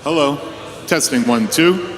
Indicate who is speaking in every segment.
Speaker 1: Hello. Testing 1, 2.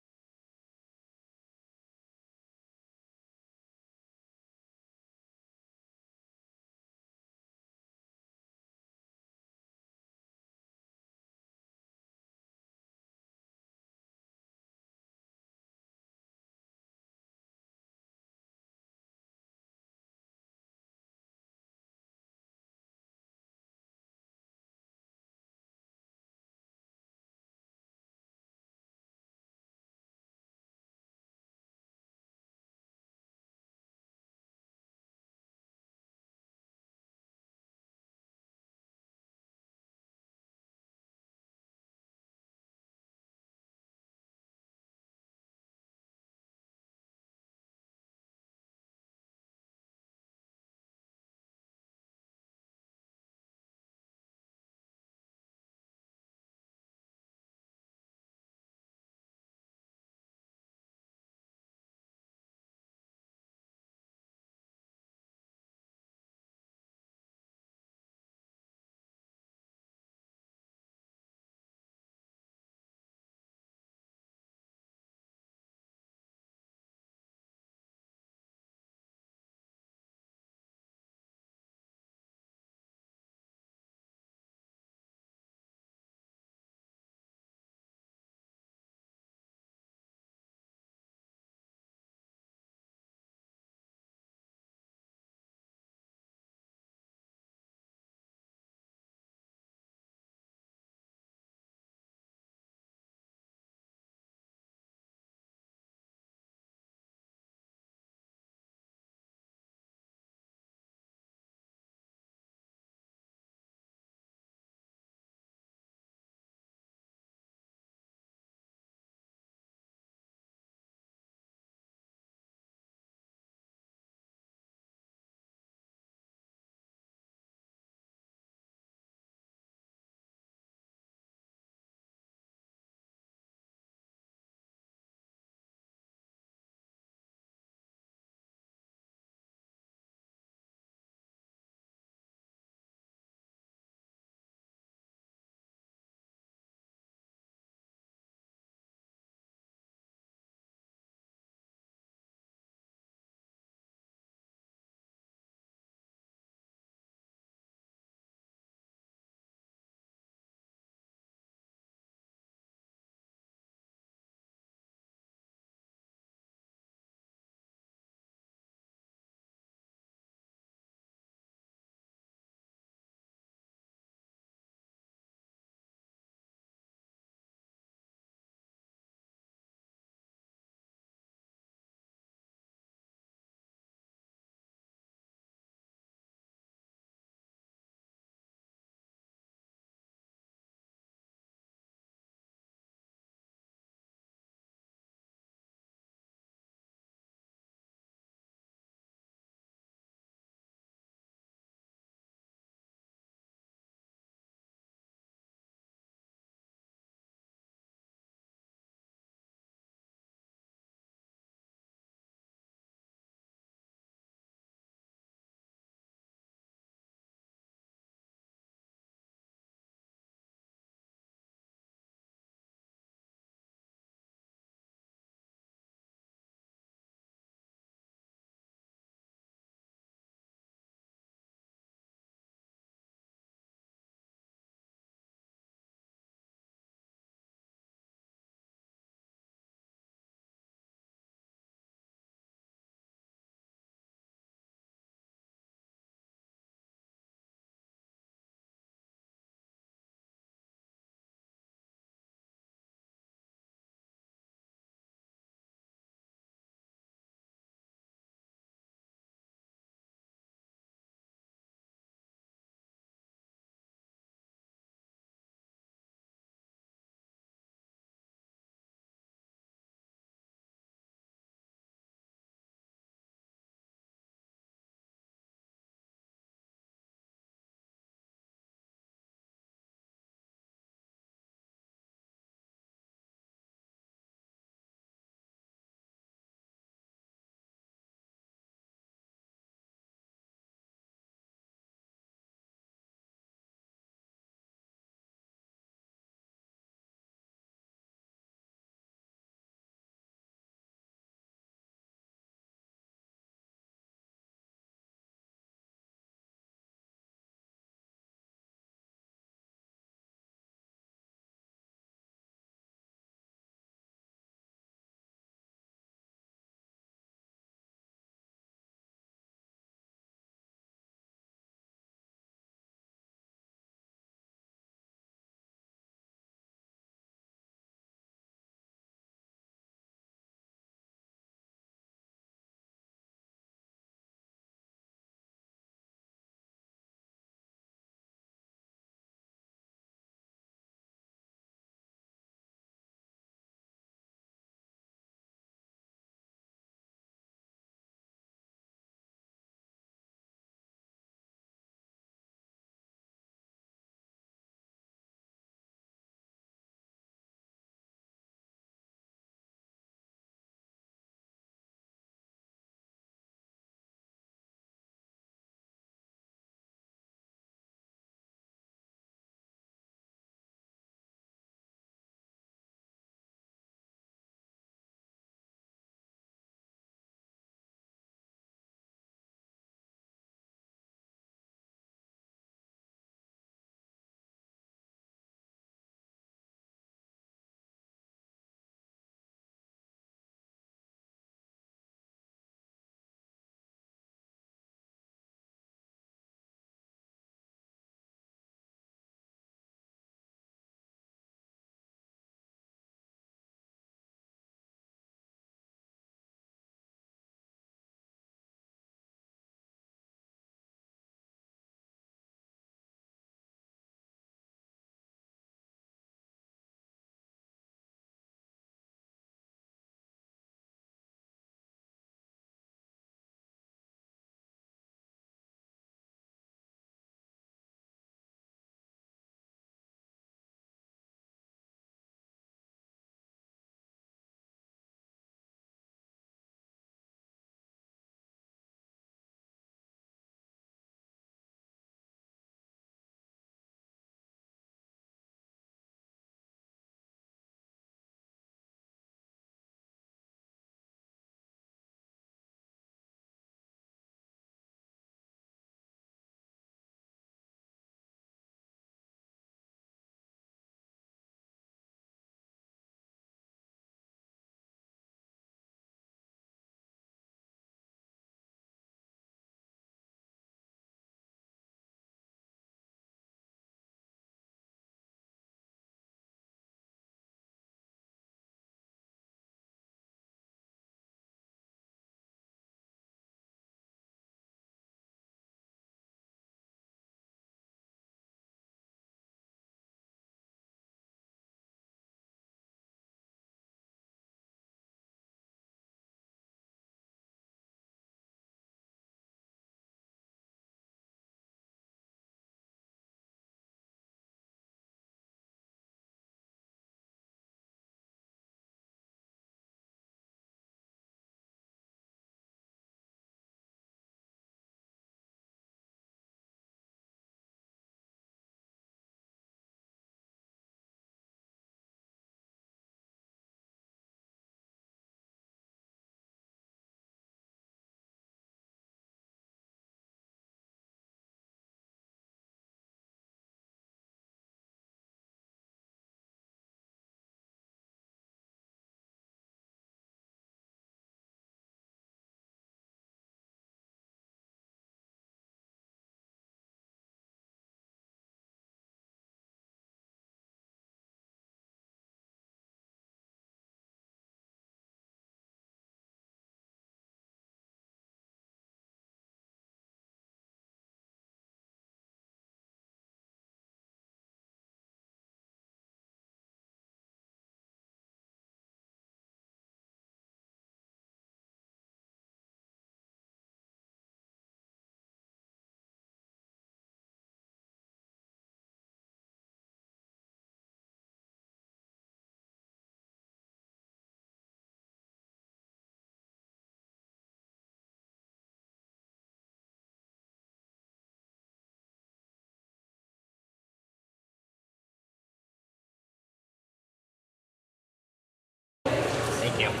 Speaker 2: Thank you.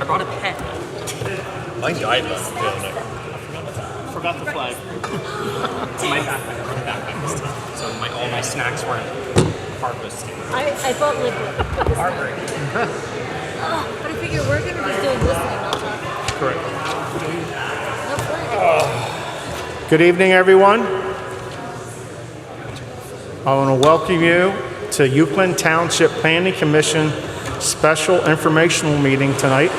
Speaker 2: I brought a pen.
Speaker 3: Mine died last the other night.
Speaker 2: Forgot the flag. It's in my backpack this time. So all my snacks were in harvest.
Speaker 4: I thought liquid.
Speaker 2: Heartbreaking.
Speaker 4: But I figure we're going to be doing listening, not talking.
Speaker 2: Correct.
Speaker 4: No flag.
Speaker 5: Good evening, everyone. I want to welcome you to Uwchlan Township Planning Commission special informational meeting tonight.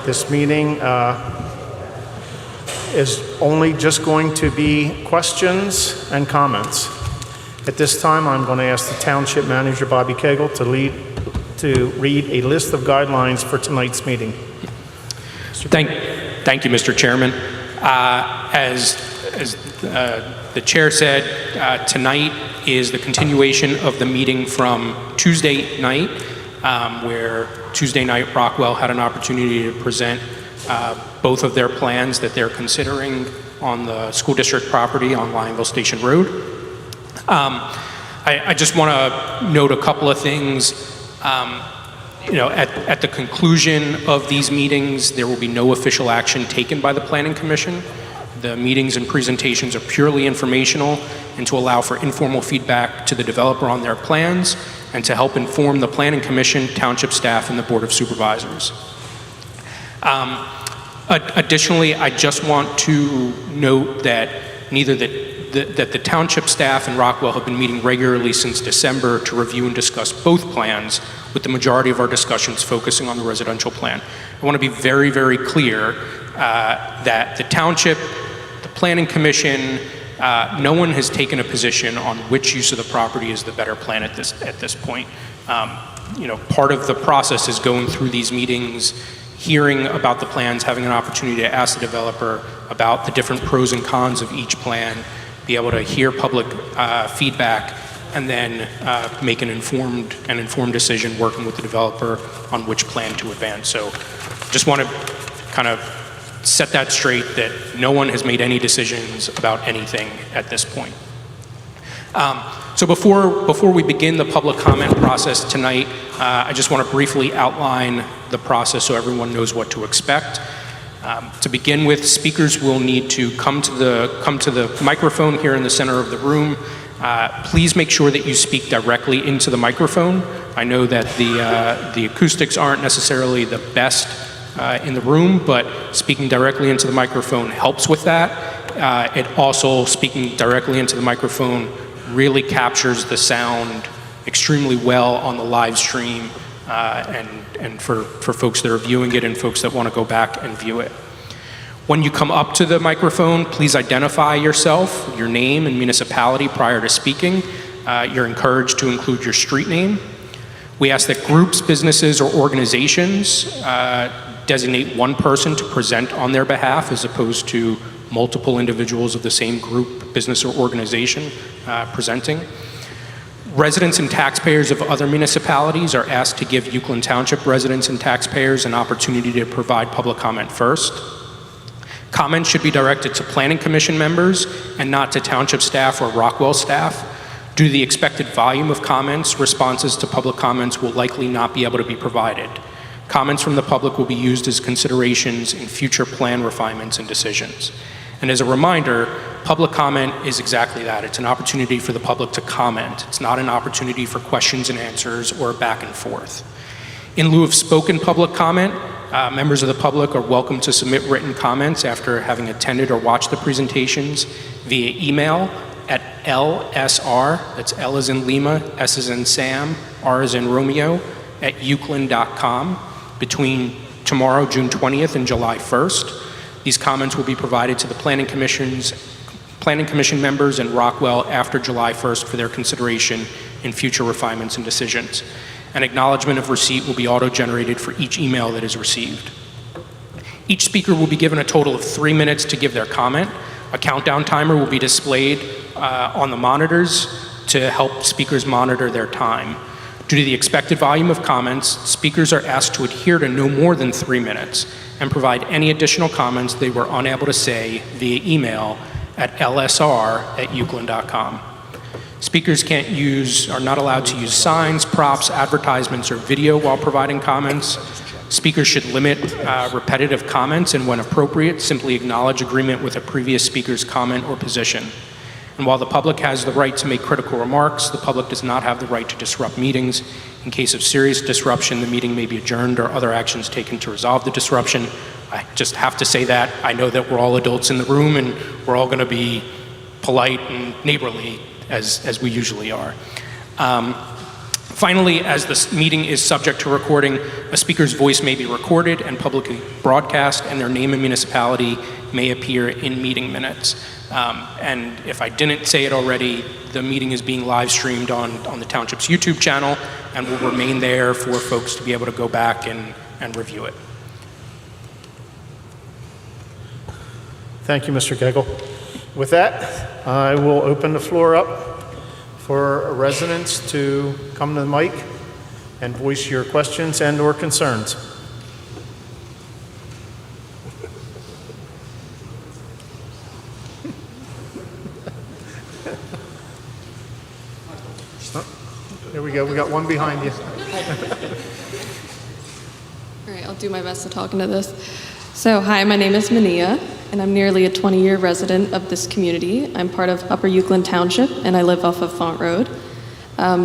Speaker 5: This meeting is only just going to be questions and comments. At this time, I'm going to ask the Township Manager, Bobby Cagle, to read a list of guidelines for tonight's meeting.
Speaker 6: Thank you, Mr. Chairman. As the chair said, tonight is the continuation of the meeting from Tuesday night, where Tuesday night Rockwell had an opportunity to present both of their plans that they're considering on the school district property on Lionville Station Road. I just want to note a couple of things. At the conclusion of these meetings, there will be no official action taken by the Planning Commission. The meetings and presentations are purely informational and to allow for informal feedback to the developer on their plans and to help inform the Planning Commission, Township staff, and the Board of Supervisors. Additionally, I just want to note that that the Township staff and Rockwell have been meeting regularly since December to review and discuss both plans, with the majority of our discussions focusing on the residential plan. I want to be very, very clear that the Township, the Planning Commission, no one has taken a position on which use of the property is the better plan at this point. Part of the process is going through these meetings, hearing about the plans, having an opportunity to ask the developer about the different pros and cons of each plan, be able to hear public feedback, and then make an informed decision working with the developer on which plan to advance. So just want to kind of set that straight, that no one has made any decisions about anything at this point. So before we begin the public comment process tonight, I just want to briefly outline the process so everyone knows what to expect. To begin with, speakers will need to come to the microphone here in the center of the room. Please make sure that you speak directly into the microphone. I know that the acoustics aren't necessarily the best in the room, but speaking directly into the microphone helps with that. It also, speaking directly into the microphone, really captures the sound extremely well on the live stream, and for folks that are viewing it and folks that want to go back and view it. When you come up to the microphone, please identify yourself, your name and municipality prior to speaking. You're encouraged to include your street name. We ask that groups, businesses, or organizations designate one person to present on their behalf as opposed to multiple individuals of the same group, business, or organization presenting. Residents and taxpayers of other municipalities are asked to give Uwchlan Township residents and taxpayers an opportunity to provide public comment first. Comments should be directed to Planning Commission members and not to Township staff or Rockwell staff. Due to the expected volume of comments, responses to public comments will likely not be able to be provided. Comments from the public will be used as considerations in future plan refinements and decisions. And as a reminder, public comment is exactly that. It's an opportunity for the public to comment. It's not an opportunity for questions and answers or back and forth. In lieu of spoken public comment, members of the public are welcome to submit written comments after having attended or watched the presentations via email at LSR, that's L as in Lima, S as in Sam, R as in Romeo, at uwchlan.com between tomorrow, June 20th and July 1st. These comments will be provided to the Planning Commission members and Rockwell after July 1st for their consideration in future refinements and decisions. An acknowledgement of receipt will be auto-generated for each email that is received. Each speaker will be given a total of 3 minutes to give their comment. A countdown timer will be displayed on the monitors to help speakers monitor their time. Due to the expected volume of comments, speakers are asked to adhere to no more than 3 minutes and provide any additional comments they were unable to say via email at lsr@uwchlan.com. Speakers are not allowed to use signs, props, advertisements, or video while providing comments. Speakers should limit repetitive comments and, when appropriate, simply acknowledge agreement with a previous speaker's comment or position. And while the public has the right to make critical remarks, the public does not have the right to disrupt meetings. In case of serious disruption, the meeting may be adjourned or other actions taken to resolve the disruption. I just have to say that. I know that we're all adults in the room and we're all going to be polite and neighborly as we usually are. Finally, as this meeting is subject to recording, a speaker's voice may be recorded and publicly broadcast, and their name and municipality may appear in meeting minutes. And if I didn't say it already, the meeting is being live streamed on the Township's YouTube channel and will remain there for folks to be able to go back and review it.
Speaker 5: Thank you, Mr. Gagel. With that, I will open the floor up for residents to come to the mic and voice your questions and or concerns. Here we go. We got one behind you.
Speaker 7: All right, I'll do my best to talk into this. So, hi, my name is Mania, and I'm nearly a 20-year resident of this community. I'm part of Upper Uwchlan Township, and I live off of Font Road.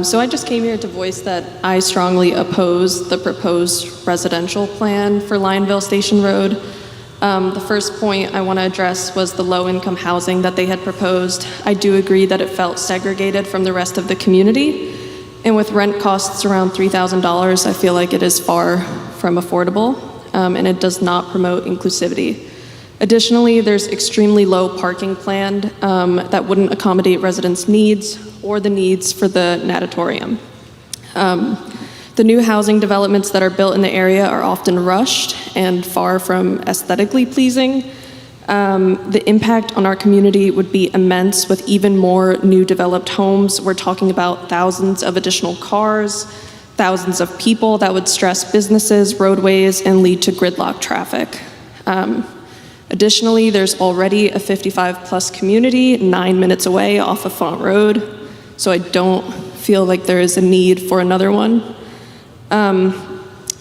Speaker 7: So I just came here to voice that I strongly oppose the proposed residential plan for Lionville Station Road. The first point I want to address was the low-income housing that they had proposed. I do agree that it felt segregated from the rest of the community, and with rent costs around $3,000, I feel like it is far from affordable, and it does not promote inclusivity. Additionally, there's extremely low parking planned that wouldn't accommodate residents' needs or the needs for the natatorium. The new housing developments that are built in the area are often rushed and far from aesthetically pleasing. The impact on our community would be immense with even more new developed homes. We're talking about thousands of additional cars, thousands of people that would stress businesses, roadways, and lead to gridlock traffic. Additionally, there's already a 55-plus community 9 minutes away off of Font Road, so I don't feel like there is a need for another one.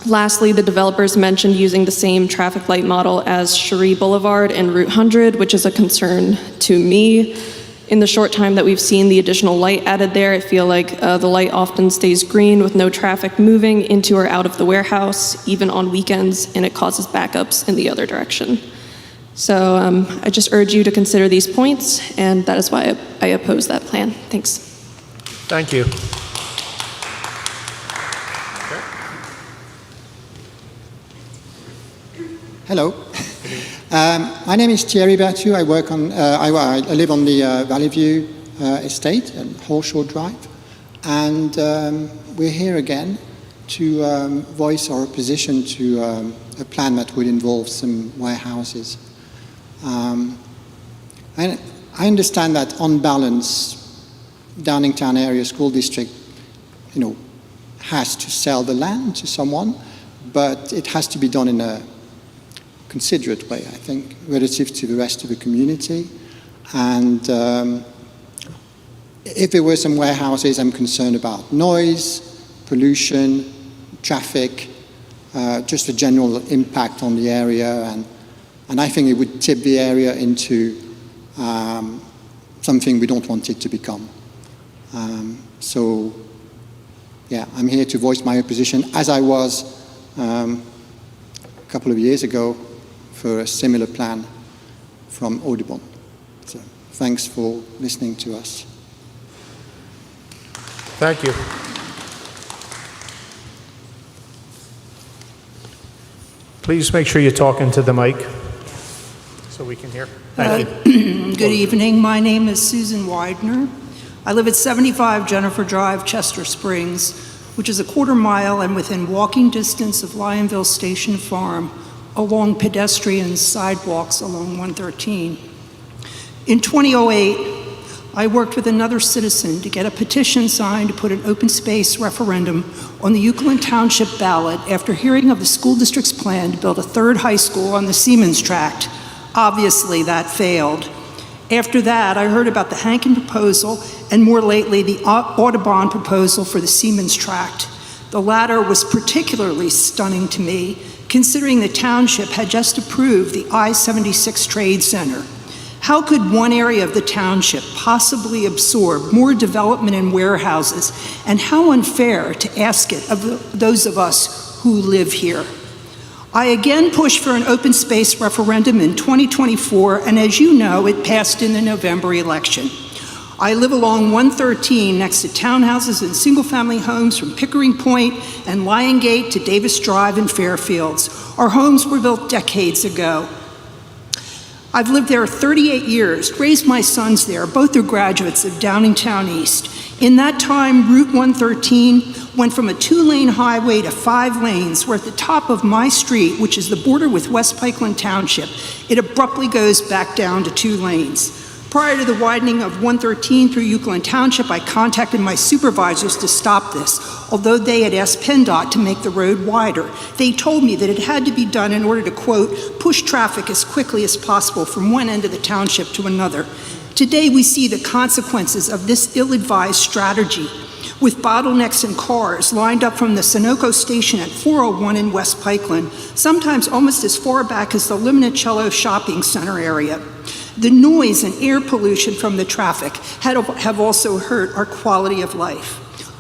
Speaker 7: Lastly, the developers mentioned using the same traffic light model as Cherie Boulevard and Route 100, which is a concern to me. In the short time that we've seen the additional light added there, I feel like the light often stays green with no traffic moving into or out of the warehouse, even on weekends, and it causes backups in the other direction. So I just urge you to consider these points, and that is why I oppose that plan. Thanks.
Speaker 5: Thank you.
Speaker 8: Hello. My name is Thierry Bertu. I work on. I live on the Valley View estate and Horseshoe Drive, and we're here again to voice our opposition to a plan that would involve some warehouses. And I understand that on balance, Downingtown Area School District, has to sell the land to someone, but it has to be done in a considerate way, I think, relative to the rest of the community. And if there were some warehouses, I'm concerned about noise, pollution, traffic, just a general impact on the area, and I think it would tip the area into something we don't want it to become. So, yeah, I'm here to voice my opposition, as I was a couple of years ago for a similar plan from Audubon. So, thanks for listening to us.
Speaker 5: Thank you. Please make sure you talk into the mic so we can hear. Thank you.
Speaker 9: Good evening. My name is Susan Widener. I live at 75 Jennifer Drive, Chester Springs, which is a quarter mile and within walking distance of Lionville Station Farm, along pedestrian sidewalks along 113. In 2008, I worked with another citizen to get a petition signed to put an open space referendum on the Uwchlan Township ballot after hearing of the school district's plan to build a third high school on the Siemens tract. Obviously, that failed. After that, I heard about the Hankin proposal and more lately the Audubon proposal for the Siemens Tract. The latter was particularly stunning to me, considering the township had just approved the I-76 Trade Center. How could one area of the township possibly absorb more development and warehouses, and how unfair to ask it of those of us who live here? I again pushed for an open space referendum in 2024, and as you know, it passed in the November election. I live along 113 next to townhouses and single-family homes from Pickering Point and Lion Gate to Davis Drive and Fairfields. Our homes were built decades ago. I've lived there 38 years, raised my sons there. Both are graduates of Downingtown East. In that time, Route 113 went from a 2-lane highway to 5 lanes, where at the top of my street, which is the border with West Uwchlan Township, it abruptly goes back down to 2 lanes. Prior to the widening of 113 through Uwchlan Township, I contacted my supervisors to stop this, although they had asked PennDOT to make the road wider. They told me that it had to be done in order to, quote, push traffic as quickly as possible from one end of the township to another. Today, we see the consequences of this ill-advised strategy, with bottlenecks in cars lined up from the Sunoco station at 401 in West Uwchlan, sometimes almost as far back as the Limoncello shopping center area. The noise and air pollution from the traffic have also hurt our quality of life.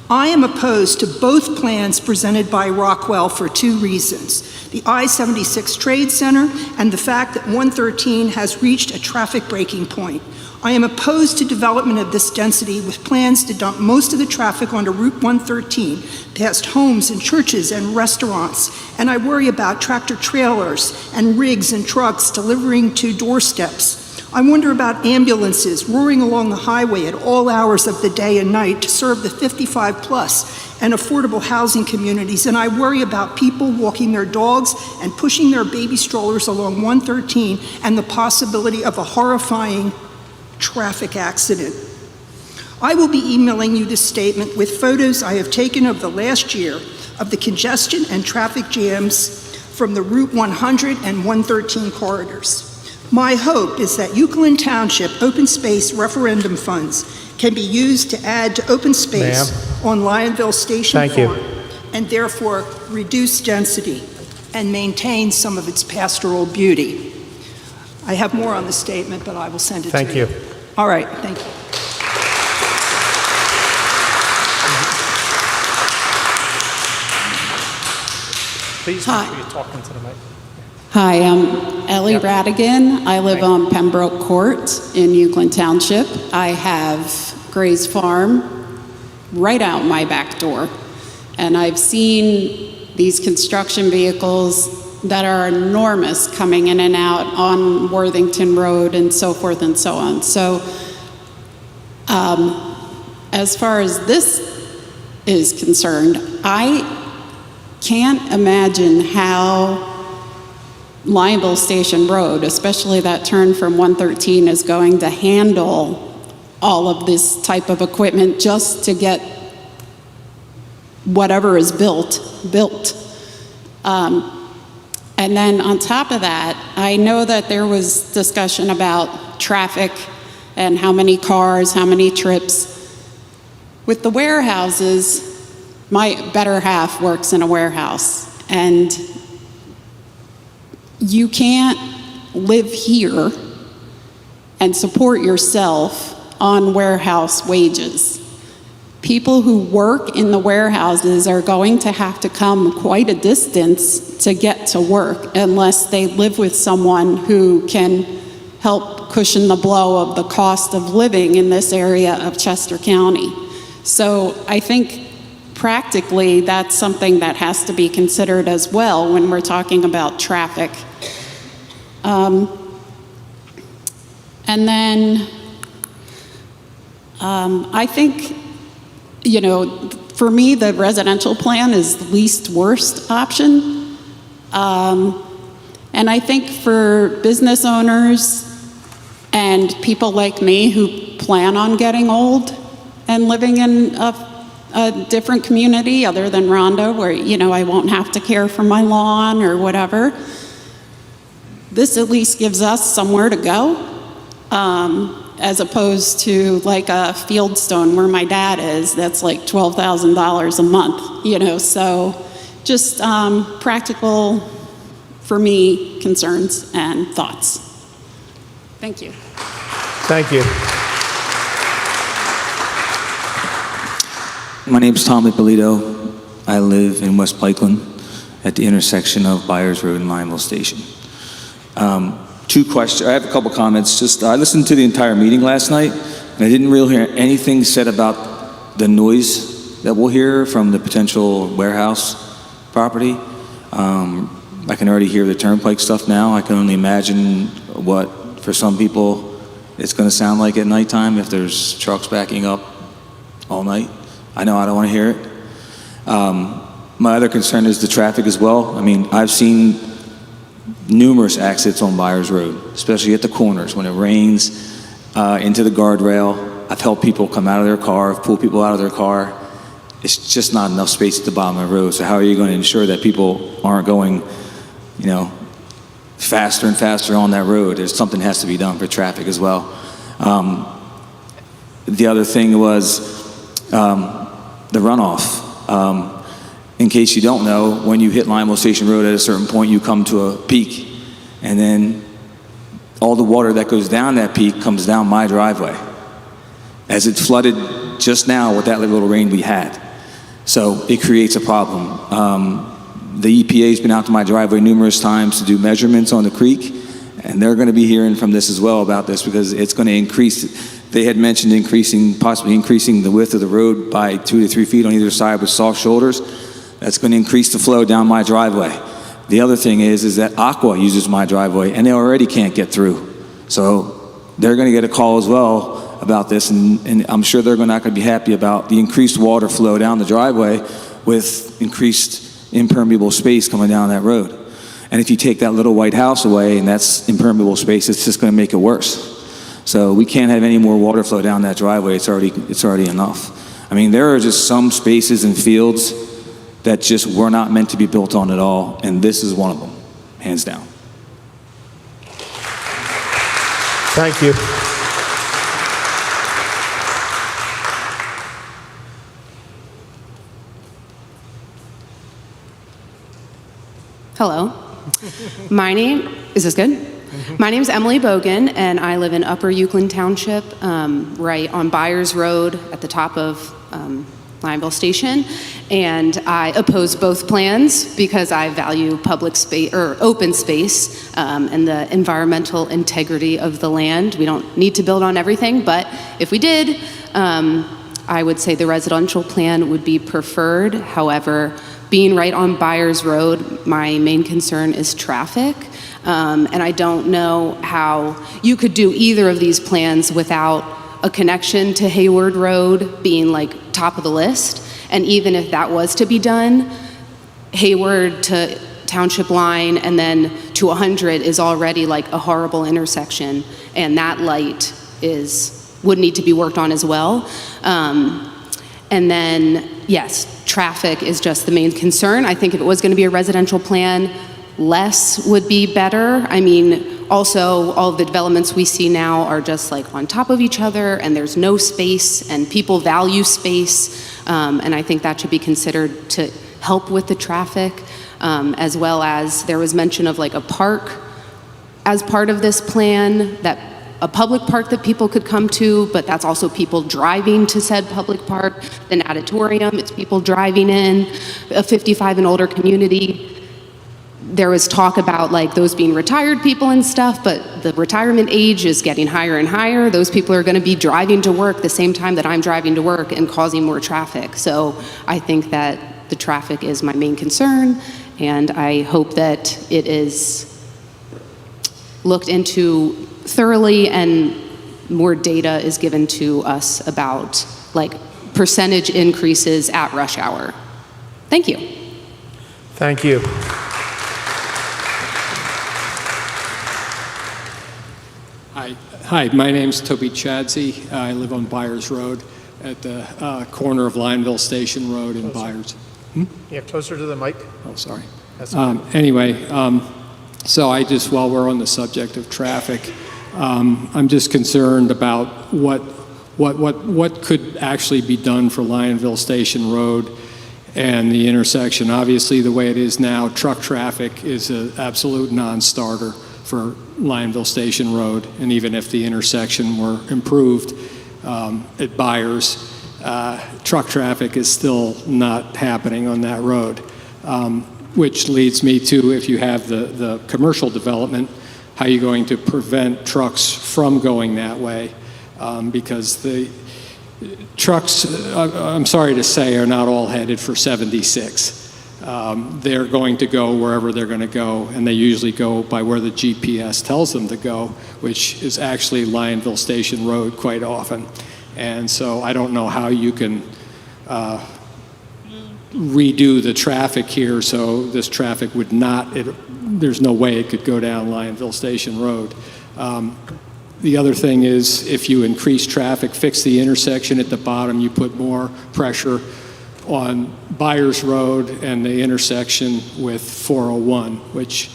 Speaker 9: I am opposed to both plans presented by Rockwell for 2 reasons: the I-76 Trade Center and the fact that 113 has reached a traffic breaking point. I am opposed to development of this density with plans to dump most of the traffic onto Route 113, past homes and churches and restaurants, and I worry about tractor trailers and rigs and trucks delivering to doorsteps. I wonder about ambulances roaring along the highway at all hours of the day and night to serve the 55+ and affordable housing communities, and I worry about people walking their dogs and pushing their baby strollers along 113 and the possibility of a horrifying traffic accident. I will be emailing you this statement with photos I have taken of the last year of the congestion and traffic jams from the Route 100 and 113 corridors. My hope is that Uwchlan Township open space referendum funds can be used to add to open space on Lionville Station Road and therefore reduce density and maintain some of its pastoral beauty. I have more on the statement, but I will send it to you.
Speaker 5: Thank you.
Speaker 9: All right, thank you.
Speaker 5: Please make sure you're talking to the mic.
Speaker 10: Hi, I'm Ellie Radigan. I live on Pembroke Court in Uwchlan Township. I have Gray's Farm right out my back door. And I've seen these construction vehicles that are enormous coming in and out on Worthington Road and so forth and so on. So as far as this is concerned, I can't imagine how Lionville Station Road, especially that turn from 113, is going to handle all of this type of equipment just to get whatever is built. And then on top of that, I know that there was discussion about traffic and how many cars, how many trips. With the warehouses, my better half works in a warehouse, and you can't live here and support yourself on warehouse wages. People who work in the warehouses are going to have to come quite a distance to get to work unless they live with someone who can help cushion the blow of the cost of living in this area of Chester County. So I think practically that's something that has to be considered as well when we're talking about traffic. And then I think, you know, for me, the residential plan is the least worst option. And I think for business owners and people like me who plan on getting old and living in a different community other than Rhonda, where, you know, I won't have to care for my lawn or whatever, this at least gives us somewhere to go. as opposed to like a Fieldstone where my dad is, that's like $12,000 a month, you know, so just practical, for me, concerns and thoughts. Thank you.
Speaker 5: Thank you.
Speaker 11: My name's Tom Ippolito. I live in West Lakeland at the intersection of Byers Road and Lionville Station. Two questions. I have a couple comments. Just I listened to the entire meeting last night, and I didn't really hear anything said about the noise that we'll hear from the potential warehouse property. I can already hear the turnpike stuff now. I can only imagine what, for some people, it's going to sound like at nighttime if there's trucks backing up all night. I know I don't want to hear it. My other concern is the traffic as well. I mean, I've seen numerous accidents on Byers Road, especially at the corners when it rains, into the guardrail. I've helped people come out of their car, I've pulled people out of their car. It's just not enough space at the bottom of the road. So how are you going to ensure that people aren't going, you know, faster and faster on that road? There's something has to be done for traffic as well. The other thing was the runoff. In case you don't know, when you hit Lionville Station Road at a certain point, you come to a peak, and then all the water that goes down that peak comes down my driveway, as it flooded just now with that little rain we had. So it creates a problem. The EPA's been out to my driveway numerous times to do measurements on the creek, and they're going to be hearing from this as well about this, because it's going to increase. They had mentioned possibly increasing the width of the road by 2 to 3 feet on either side with soft shoulders. That's going to increase the flow down my driveway. The other thing is that Aqua uses my driveway, and they already can't get through. So they're going to get a call as well about this, and I'm sure they're not going to be happy about the increased water flow down the driveway with increased impermeable space coming down that road. And if you take that little white house away and that's impermeable space, it's just going to make it worse. So we can't have any more water flow down that driveway. It's already enough. I mean, there are just some spaces and fields that just were not meant to be built on at all, and this is one of them, hands down.
Speaker 5: Thank you.
Speaker 12: Hello. My name, is this good? My name is Emily Bogan, and I live in Upper Uwchlan Township, right on Byers Road at the top of Lionville Station. And I oppose both plans because I value public space or open space and the environmental integrity of the land. We don't need to build on everything, but if we did, I would say the residential plan would be preferred. However, being right on Byers Road, my main concern is traffic. And I don't know how you could do either of these plans without a connection to Hayward Road being like top of the list. And even if that was to be done, Hayward to Township Line and then to 100 is already like a horrible intersection. And that light would need to be worked on as well. And then, yes, traffic is just the main concern. I think if it was going to be a residential plan, less would be better. I mean, also, all of the developments we see now are just like on top of each other, and there's no space, and people value space. And I think that should be considered to help with the traffic, as well as there was mention of like a park as part of this plan, a public park that people could come to, but that's also people driving to said public park. The natatorium, it's people driving in, a 55 and older community. There was talk about like those being retired people and stuff, but the retirement age is getting higher and higher. Those people are going to be driving to work the same time that I'm driving to work and causing more traffic. So I think that the traffic is my main concern, and I hope that it is looked into thoroughly and more data is given to us about like percentage increases at rush hour. Thank you.
Speaker 5: Thank you.
Speaker 13: Hi, my name's Toby Chadsey. I live on Byers Road at the corner of Lionville Station Road and Byers.
Speaker 5: Yeah, closer to the mic.
Speaker 13: Oh, sorry.
Speaker 5: That's okay.
Speaker 13: Anyway, so while we're on the subject of traffic, I'm just concerned about what could actually be done for Lionville Station Road and the intersection. Obviously, the way it is now, truck traffic is an absolute non-starter for Lionville Station Road, and even if the intersection were improved at Byers, truck traffic is still not happening on that road, which leads me to, if you have the commercial development, how are you going to prevent trucks from going that way? Because the trucks, I'm sorry to say, are not all headed for 76. They're going to go wherever they're going to go, and they usually go by where the GPS tells them to go, which is actually Lionville Station Road quite often. And so I don't know how you can redo the traffic here so this traffic would not, there's no way it could go down Lionville Station Road. The other thing is, if you increase traffic, fix the intersection at the bottom, you put more pressure on Byers Road and the intersection with 401, which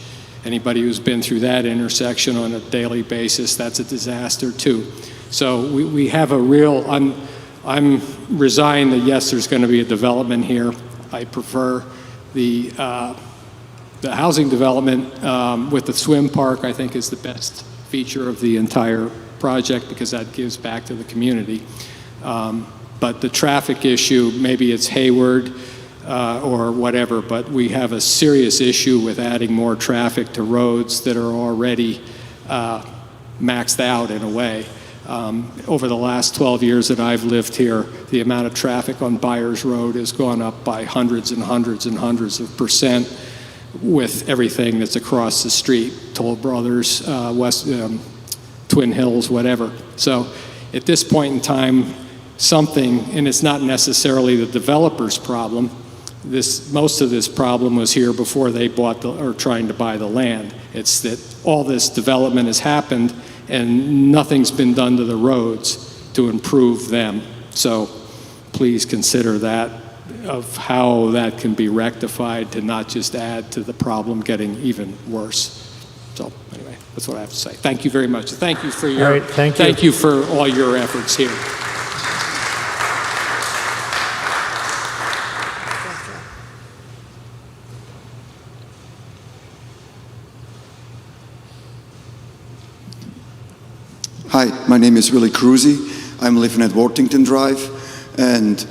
Speaker 13: anybody who's been through that intersection on a daily basis, that's a disaster too. So we have a real, I'm resigned that yes, there's going to be a development here. I prefer the housing development with the swim park, I think, is the best feature of the entire project because that gives back to the community. But the traffic issue, maybe it's Hayward or whatever, but we have a serious issue with adding more traffic to roads that are already maxed out in a way. Over the last 12 years that I've lived here, the amount of traffic on Byers Road has gone up by hundreds and hundreds and hundreds of percent with everything that's across the street, Toll Brothers, Twin Hills, whatever. So at this point in time, something, and it's not necessarily the developer's problem, most of this problem was here before they bought or trying to buy the land. It's that all this development has happened and nothing's been done to the roads to improve them. So please consider that, of how that can be rectified to not just add to the problem getting even worse. So anyway, that's what I have to say. Thank you very much. Thank you for your, thank you for all your efforts here.
Speaker 14: Hi, my name is Willie Cruzy. I'm living at Worthington Drive, and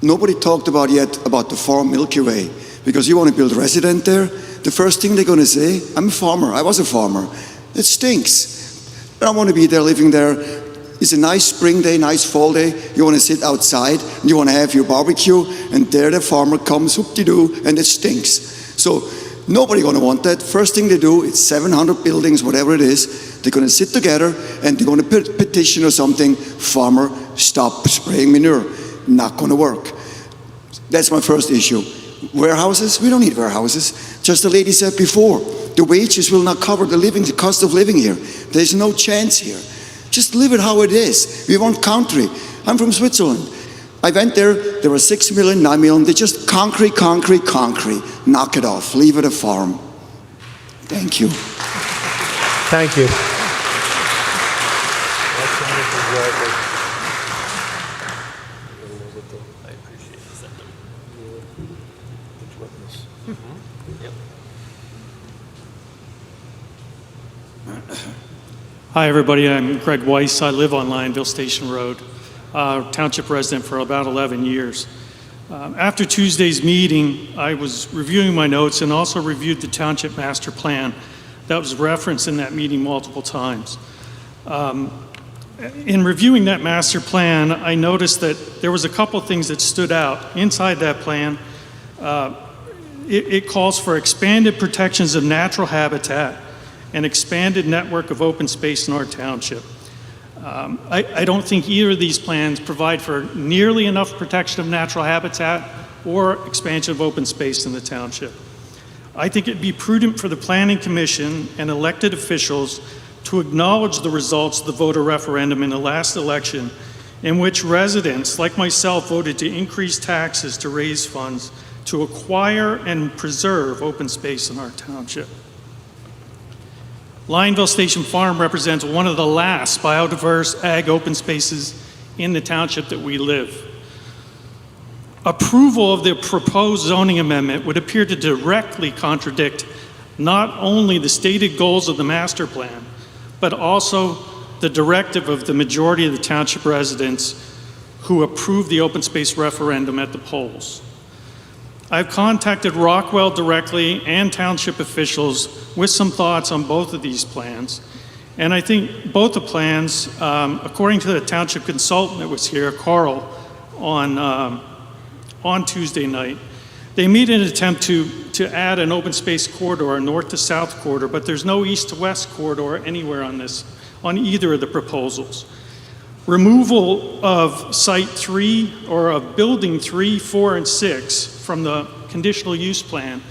Speaker 14: nobody talked about yet about the farm Milky Way, because you want to build a resident there. The first thing they're going to say, I'm a farmer, I was a farmer. It stinks. I don't want to be there, living there. It's a nice spring day, nice fall day. You want to sit outside, and you want to have your barbecue, and there the farmer comes, whoop-de-doo, and it stinks. So nobody going to want that. First thing they do, it's 700 buildings, whatever it is. They're going to sit together, and they're going to petition or something, farmer, stop spraying manure. Not going to work. That's my first issue. Warehouses? We don't need warehouses. Just the lady said before, the wages will not cover the cost of living here. There's no chance here. Just leave it how it is. We want country. I'm from Switzerland. I went there were 6 million, 9 million. They just concrete. Knock it off. Leave it a farm. Thank you.
Speaker 5: Thank you.
Speaker 15: Hi, everybody. I'm Greg Weiss. I live on Lionville Station Road, township resident for about 11 years. After Tuesday's meeting, I was reviewing my notes and also reviewed the township master plan that was referenced in that meeting multiple times. In reviewing that master plan, I noticed that there was a couple things that stood out. Inside that plan, it calls for expanded protections of natural habitat, an expanded network of open space in our township. I don't think either of these plans provide for nearly enough protection of natural habitat or expansion of open space in the township. I think it'd be prudent for the Planning Commission and elected officials to acknowledge the results of the voter referendum in the last election, in which residents like myself voted to increase taxes to raise funds to acquire and preserve open space in our township. Lionville Station Farm represents one of the last biodiverse ag open spaces in the township that we live. Approval of the proposed zoning amendment would appear to directly contradict not only the stated goals of the master plan, but also the directive of the majority of the township residents who approved the open space referendum at the polls. I've contacted Rockwell directly and township officials with some thoughts on both of these plans. And I think both the plans, according to the township consultant that was here, Carl, on Tuesday night, they made an attempt to add an open space corridor, a north to south corridor, but there's no east to west corridor anywhere on either of the proposals. Removal of Site 3 or of Building 3, 4, and 6 from the Conditional Use Plan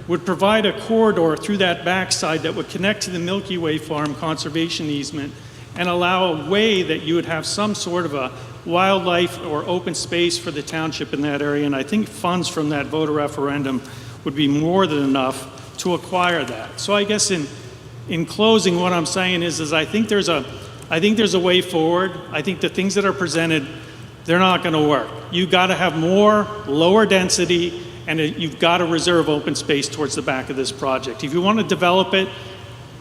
Speaker 15: would provide a corridor through that backside that would connect to the Milky Way Farm conservation easement and allow a way that you would have some sort of a wildlife or open space for the township in that area. And I think funds from that voter referendum would be more than enough to acquire that. So I guess in closing, what I'm saying is I think there's a way forward. I think the things that are presented, they're not going to work. You've got to have more, lower density, and you've got to reserve open space towards the back of this project. If you want to develop it,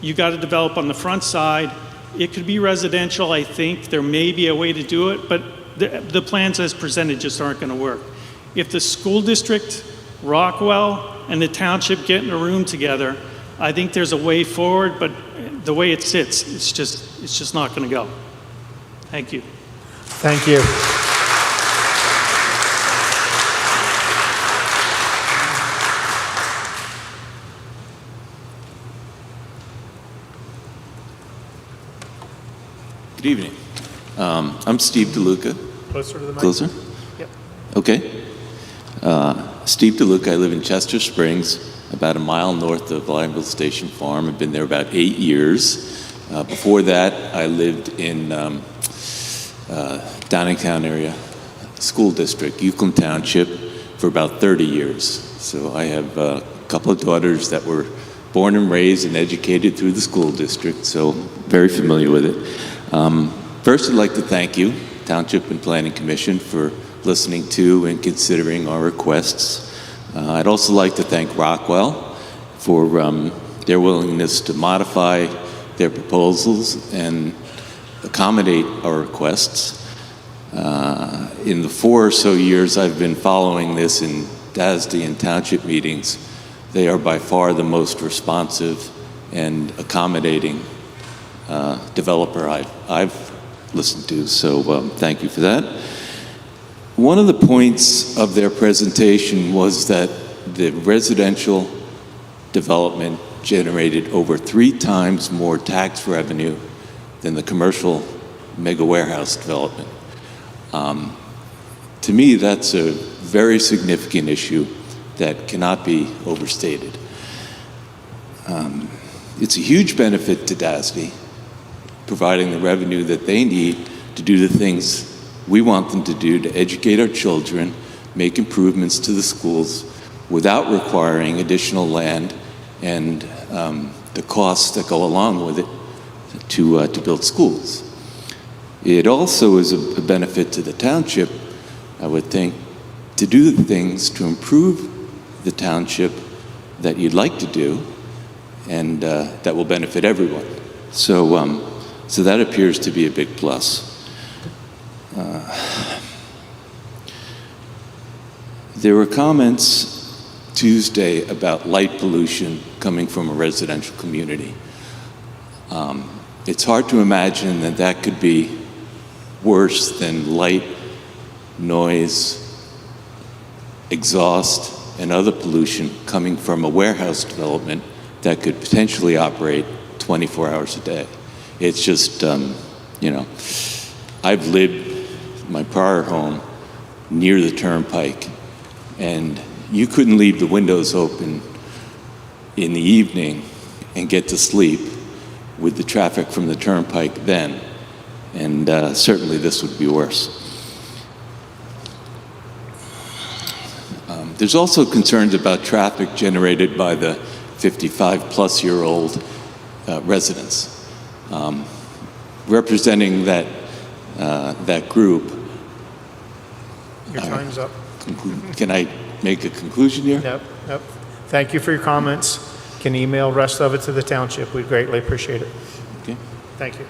Speaker 15: you've got to develop on the front side. It could be residential, I think. There may be a way to do it, but the plans as presented just aren't going to work. If the school district, Rockwell, and the township get in a room together, I think there's a way forward, but the way it sits, it's just not going to go. Thank you.
Speaker 5: Thank you.
Speaker 16: Good evening. I'm Steve DeLuca.
Speaker 5: Closer to the mic.
Speaker 16: Closer?
Speaker 5: Yep.
Speaker 16: Okay. Steve DeLuca. I live in Chester Springs, about a mile north of Lionville Station Farm. I've been there about 8 years. Before that, I lived in Downingtown area school district, Uwchlan Township, for about 30 years. So I have a couple of daughters that were born and raised and educated through the school district, so very familiar with it. First, I'd like to thank you, Township and Planning Commission, for listening to and considering our requests. I'd also like to thank Rockwell for their willingness to modify their proposals and accommodate our requests. In the 4 or so years I've been following this in DASD and township meetings, they are by far the most responsive and accommodating developer I've listened to, so thank you for that. One of the points of their presentation was that the residential development generated over 3 times more tax revenue than the commercial mega warehouse development. To me, that's a very significant issue that cannot be overstated. It's a huge benefit to DASD, providing the revenue that they need to do the things we want them to do to educate our children, make improvements to the schools without requiring additional land and the costs that go along with it to build schools. It also is a benefit to the township, I would think, to do the things to improve the township that you'd like to do and that will benefit everyone. So that appears to be a big plus. There were comments Tuesday about light pollution coming from a residential community. It's hard to imagine that that could be worse than light, noise, exhaust, and other pollution coming from a warehouse development that could potentially operate 24 hours a day. It's just, you know, I've lived my prior home near the turnpike, and you couldn't leave the windows open in the evening and get to sleep with the traffic from the turnpike then, and certainly this would be worse. There's also concerns about traffic generated by the 55-plus-year-old residents. Representing that group.
Speaker 5: Your time's up.
Speaker 16: Can I make a conclusion here?
Speaker 5: Yep. Thank you for your comments. Can email rest of it to the township. We'd greatly appreciate it.
Speaker 16: Okay.
Speaker 5: Thank you.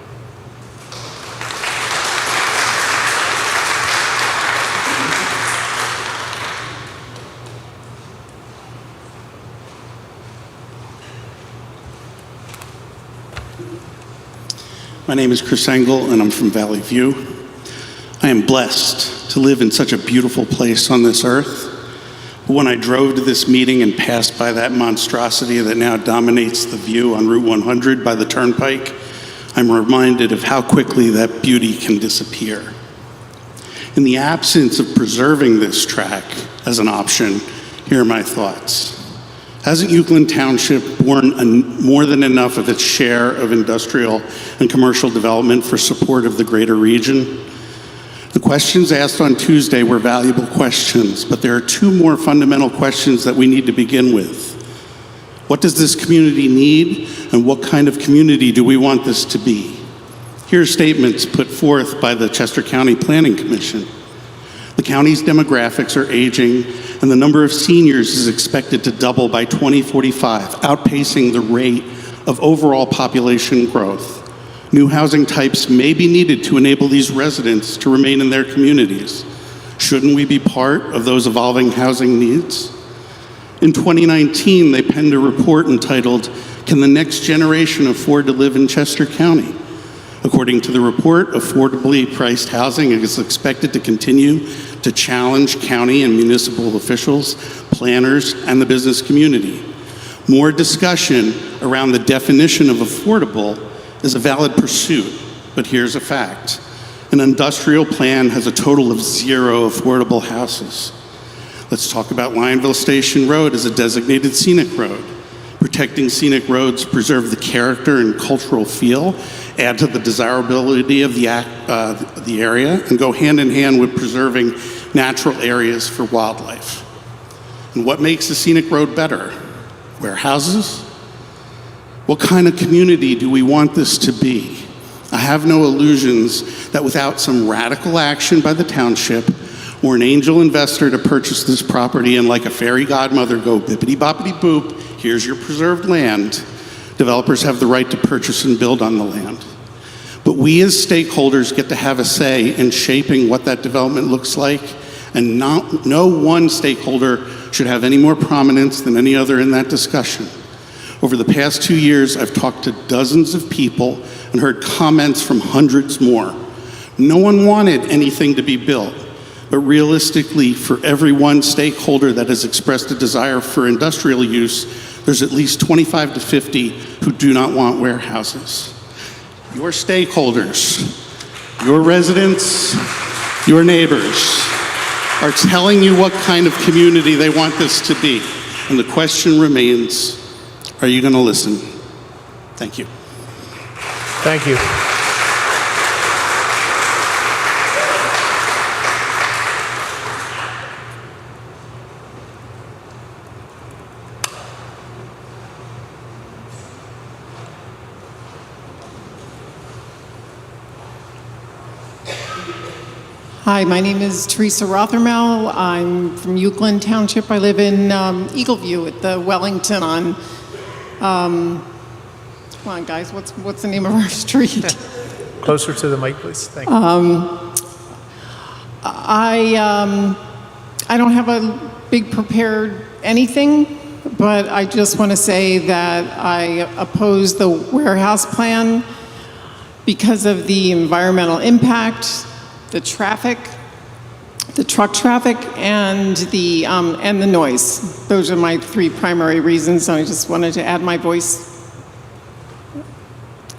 Speaker 17: My name is Chris Engel, and I'm from Valley View. I am blessed to live in such a beautiful place on this earth. But when I drove to this meeting and passed by that monstrosity that now dominates the view on Route 100 by the Turnpike, I'm reminded of how quickly that beauty can disappear. In the absence of preserving this track as an option, here are my thoughts. Hasn't Uwchlan Township borne more than enough of its share of industrial and commercial development for support of the greater region? The questions asked on Tuesday were valuable questions, but there are two more fundamental questions that we need to begin with. What does this community need, and what kind of community do we want this to be? Here are statements put forth by the Chester County Planning Commission. The county's demographics are aging, and the number of seniors is expected to double by 2045, outpacing the rate of overall population growth. New housing types may be needed to enable these residents to remain in their communities. Shouldn't we be part of those evolving housing needs? In 2019, they penned a report entitled, "Can the Next Generation Afford to Live in Chester County?" According to the report, affordably priced housing is expected to continue to challenge county and municipal officials, planners, and the business community. More discussion around the definition of affordable is a valid pursuit, but here's a fact. An industrial plan has a total of 0 affordable houses. Let's talk about Lionville Station Road as a designated scenic road. Protecting scenic roads preserve the character and cultural feel, add to the desirability of the area, and go hand in hand with preserving natural areas for wildlife. And what makes a scenic road better? Warehouses? What kind of community do we want this to be? I have no illusions that without some radical action by the township or an angel investor to purchase this property and like a fairy godmother go bippity boppity boop, here's your preserved land, developers have the right to purchase and build on the land. But we as stakeholders get to have a say in shaping what that development looks like, and no one stakeholder should have any more prominence than any other in that discussion. Over the past 2 years, I've talked to dozens of people and heard comments from hundreds more. No one wanted anything to be built, but realistically, for every one stakeholder that has expressed a desire for industrial use, there's at least 25 to 50 who do not want warehouses. Your stakeholders, your residents, your neighbors are telling you what kind of community they want this to be. And the question remains, are you going to listen? Thank you.
Speaker 5: Thank you.
Speaker 18: Hi, my name is Teresa Rothermel. I'm from Uwchlan Township. I live in Eagleview at the Wellington on, come on guys, what's the name of our street?
Speaker 5: Closer to the mic, please. Thank you.
Speaker 18: I don't have a big prepared anything, but I just want to say that I oppose the warehouse plan because of the environmental impact, the traffic, the truck traffic, and the noise. Those are my 3 primary reasons. I just wanted to add my voice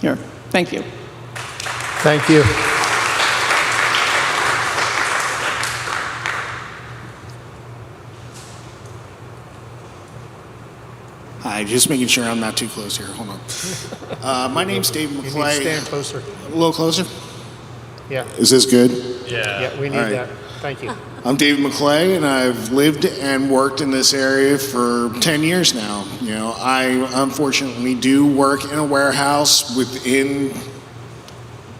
Speaker 18: here. Thank you.
Speaker 5: Thank you.
Speaker 19: Hi, just making sure I'm not too close here. Hold on. My name's Dave McClay.
Speaker 5: You need to stand closer.
Speaker 19: A little closer?
Speaker 5: Yeah.
Speaker 19: Is this good?
Speaker 5: Yeah, we need
Speaker 19: All right.
Speaker 5: that. Thank you.
Speaker 19: I'm David McClay, and I've lived and worked in this area for 10 years now. You know, I unfortunately do work in a warehouse within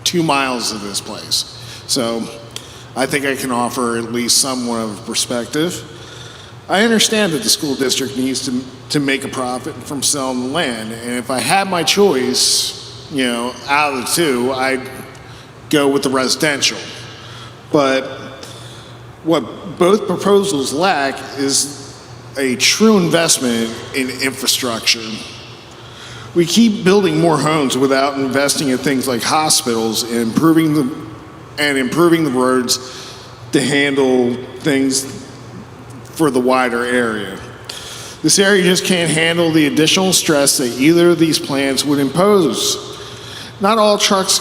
Speaker 19: 2 miles of this place. So I think I can offer at least somewhat of a perspective. I understand that the school district needs to make a profit from selling the land, and if I had my choice, you know, out of the two, I'd go with the residential. But what both proposals lack is a true investment in infrastructure. We keep building more homes without investing in things like hospitals and improving the roads to handle things for the wider area. This area just can't handle the additional stress that either of these plans would impose. Not all trucks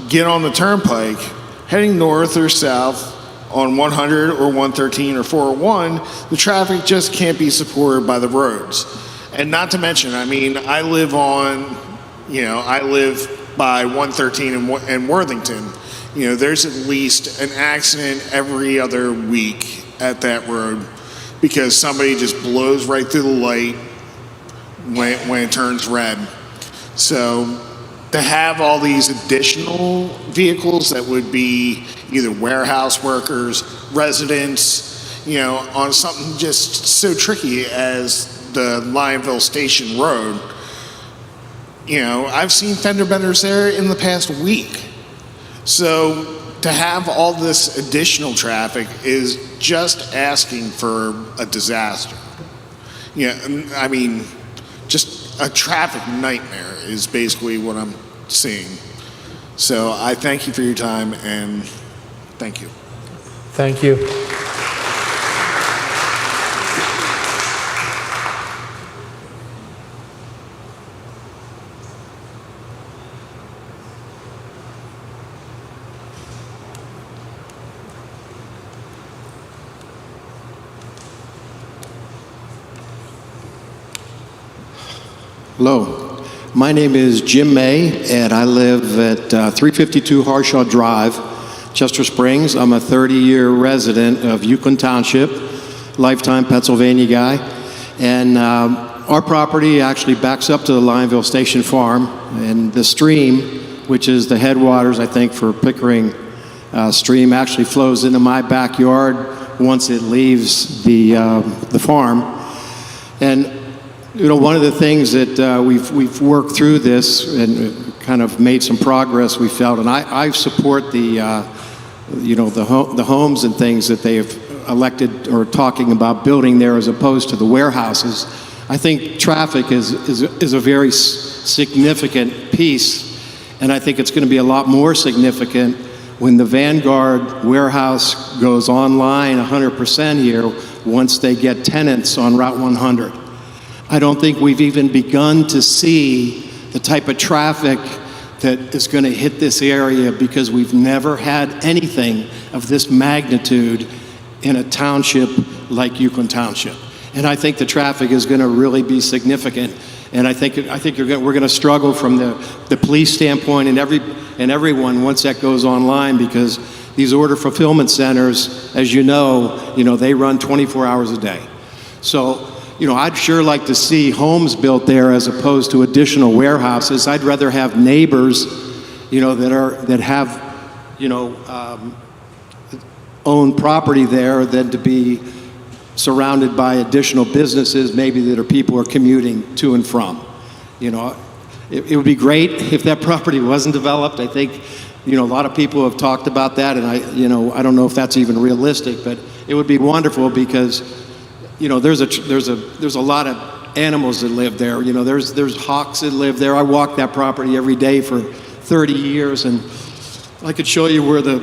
Speaker 19: get on the turnpike heading north or south on 100 or 113 or 401. The traffic just can't be supported by the roads. And not to mention, I mean, I live by 113 and Worthington. You know, there's at least an accident every other week at that road because somebody just blows right through the light when it turns red. So to have all these additional vehicles that would be either warehouse workers, residents, you know, on something just so tricky as the Lionville Station Road, you know, I've seen fender benders there in the past week. So to have all this additional traffic is just asking for a disaster. Yeah, I mean, just a traffic nightmare is basically what I'm seeing. So I thank you for your time, and thank you.
Speaker 5: Thank you.
Speaker 20: Hello, my name is Jim May, and I live at 352 Harshaw Drive, Chester Springs. I'm a 30-year resident of Uwchlan Township, lifetime Pennsylvania guy, and our property actually backs up to the Lionville Station Farm, and the stream, which is the headwaters, I think, for Pickering Stream, actually flows into my backyard once it leaves the farm. And you know, one of the things that we've worked through this and kind of made some progress, we felt, and I support the homes and things that they have elected or talking about building there as opposed to the warehouses. I think traffic is a very significant piece, and I think it's going to be a lot more significant when the Vanguard warehouse goes online 100% here once they get tenants on Route 100. I don't think we've even begun to see the type of traffic that is going to hit this area because we've never had anything of this magnitude in a township like Uwchlan Township. And I think the traffic is going to really be significant. And I think we're going to struggle from the police standpoint and everyone once that goes online, because these order fulfillment centers, as you know, they run 24 hours a day. So, I'd sure like to see homes built there as opposed to additional warehouses. I'd rather have neighbors, that have, own property there than to be surrounded by additional businesses, maybe that people are commuting to and from. It would be great if that property wasn't developed. I think, a lot of people have talked about that, and I don't know if that's even realistic, but it would be wonderful because there's a lot of animals that live there. There's hawks that live there. I walk that property every day for 30 years, and I could show you where the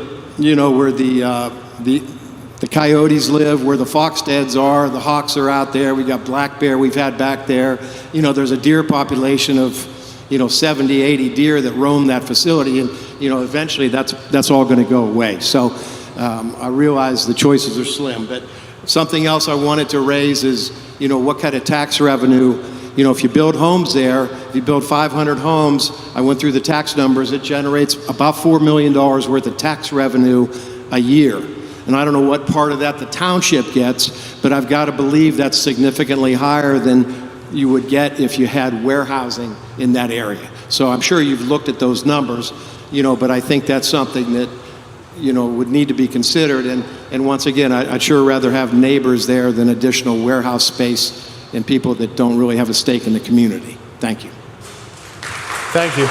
Speaker 20: coyotes live, where the foxdeads are. The hawks are out there. We got black bear we've had back there. There's a deer population of 70, 80 deer that roam that facility, and eventually that's all going to go away. So I realize the choices are slim, but something else I wanted to raise is, what kind of tax revenue, if you build homes there, if you build 500 homes, I went through the tax numbers, it generates about $4 million worth of tax revenue a year. And I don't know what part of that the township gets, but I've got to believe that's significantly higher than you would get if you had warehousing in that area. So I'm sure you've looked at those numbers, but I think that's something that, would need to be considered. And once again, I'd sure rather have neighbors there than additional warehouse space and people that don't really have a stake in the community. Thank you.
Speaker 5: Thank you.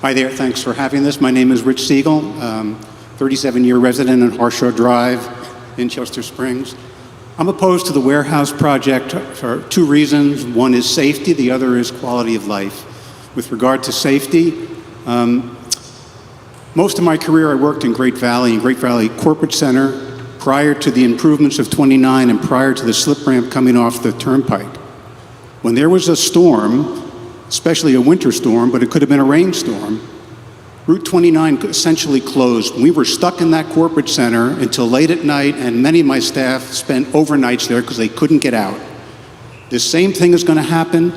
Speaker 21: Hi there, thanks for having this. My name is Rich Siegel, 37-year resident in Harshaw Drive in Chester Springs. I'm opposed to the warehouse project for two reasons. One is safety, the other is quality of life. With regard to safety, most of my career I worked in Great Valley Corporate Center prior to the improvements of 29 and prior to the slip ramp coming off the turnpike. When there was a storm, especially a winter storm, but it could have been a rainstorm, Route 29 essentially closed. We were stuck in that corporate center until late at night, and many of my staff spent overnights there because they couldn't get out. The same thing is going to happen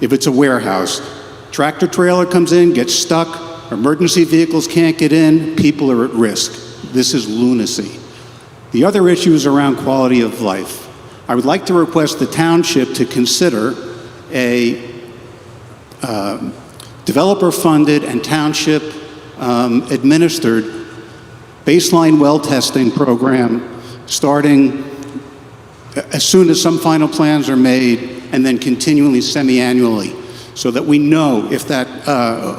Speaker 21: if it's a warehouse. Tractor trailer comes in, gets stuck, emergency vehicles can't get in, people are at risk. This is lunacy. The other issue is around quality of life. I would like to request the township to consider a developer-funded and township-administered baseline well testing program starting as soon as some final plans are made and then continually semi-annually so that we know if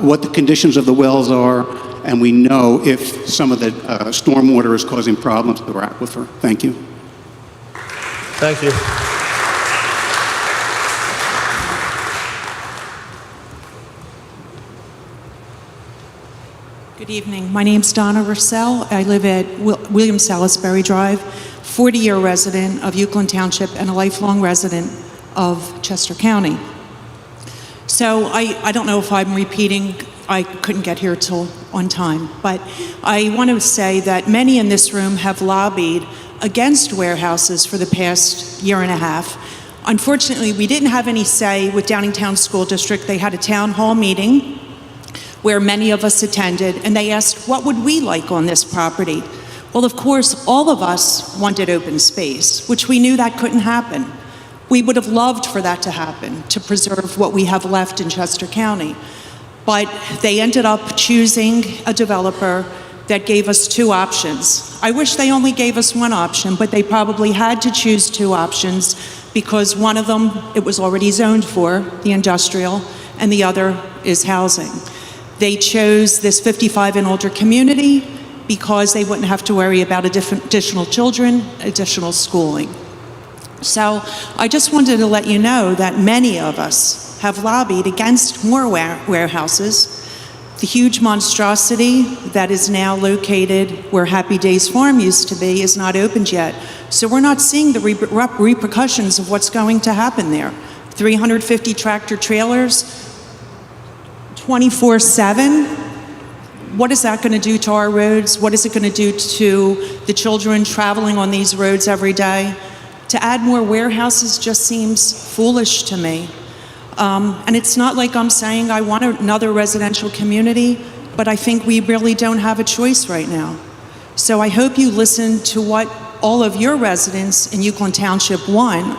Speaker 21: what the conditions of the wells are and we know if some of the stormwater is causing problems to our aquifer. Thank you.
Speaker 5: Thank you.
Speaker 22: Good evening. My name's Donna Russell. I live at William Salisbury Drive, 40-year resident of Uwchlan Township and a lifelong resident of Chester County. So I don't know if I'm repeating. I couldn't get here till on time, but I want to say that many in this room have lobbied against warehouses for the past year and a half. Unfortunately, we didn't have any say with Downingtown School District. They had a town hall meeting where many of us attended, and they asked, what would we like on this property? Well, of course, all of us wanted open space, which we knew that couldn't happen. We would have loved for that to happen, to preserve what we have left in Chester County. But they ended up choosing a developer that gave us two options. I wish they only gave us one option, but they probably had to choose two options because one of them, it was already zoned for, the industrial, and the other is housing. They chose this 55 and older community because they wouldn't have to worry about additional children, additional schooling. So I just wanted to let you know that many of us have lobbied against more warehouses. The huge monstrosity that is now located where Happy Days Farm used to be is not opened yet. So we're not seeing the repercussions of what's going to happen there. 350 tractor trailers, 24/7. What is that going to do to our roads? What is it going to do to the children traveling on these roads every day? To add more warehouses just seems foolish to me. And it's not like I'm saying I want another residential community, but I think we really don't have a choice right now. So I hope you listen to what all of your residents in Uwchlan Township want,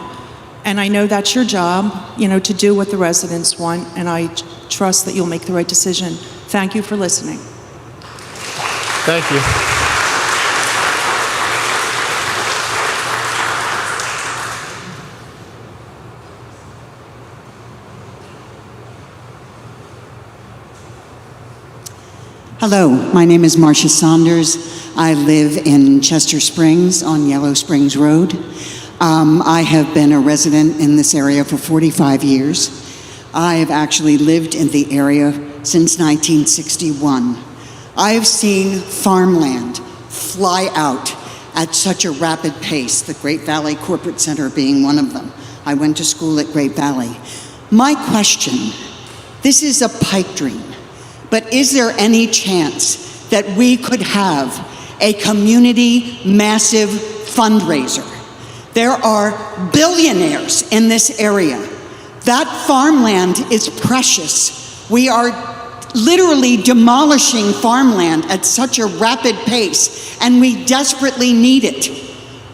Speaker 22: and I know that's your job, to do what the residents want, and I trust that you'll make the right decision. Thank you for listening.
Speaker 5: Thank you.
Speaker 23: Hello, my name is Marcia Saunders. I live in Chester Springs on Yellow Springs Road. I have been a resident in this area for 45 years. I have actually lived in the area since 1961. I have seen farmland fly out at such a rapid pace, the Great Valley Corporate Center being one of them. I went to school at Great Valley. My question, this is a pipe dream, but is there any chance that we could have a community massive fundraiser? There are billionaires in this area. That farmland is precious. We are literally demolishing farmland at such a rapid pace, and we desperately need it.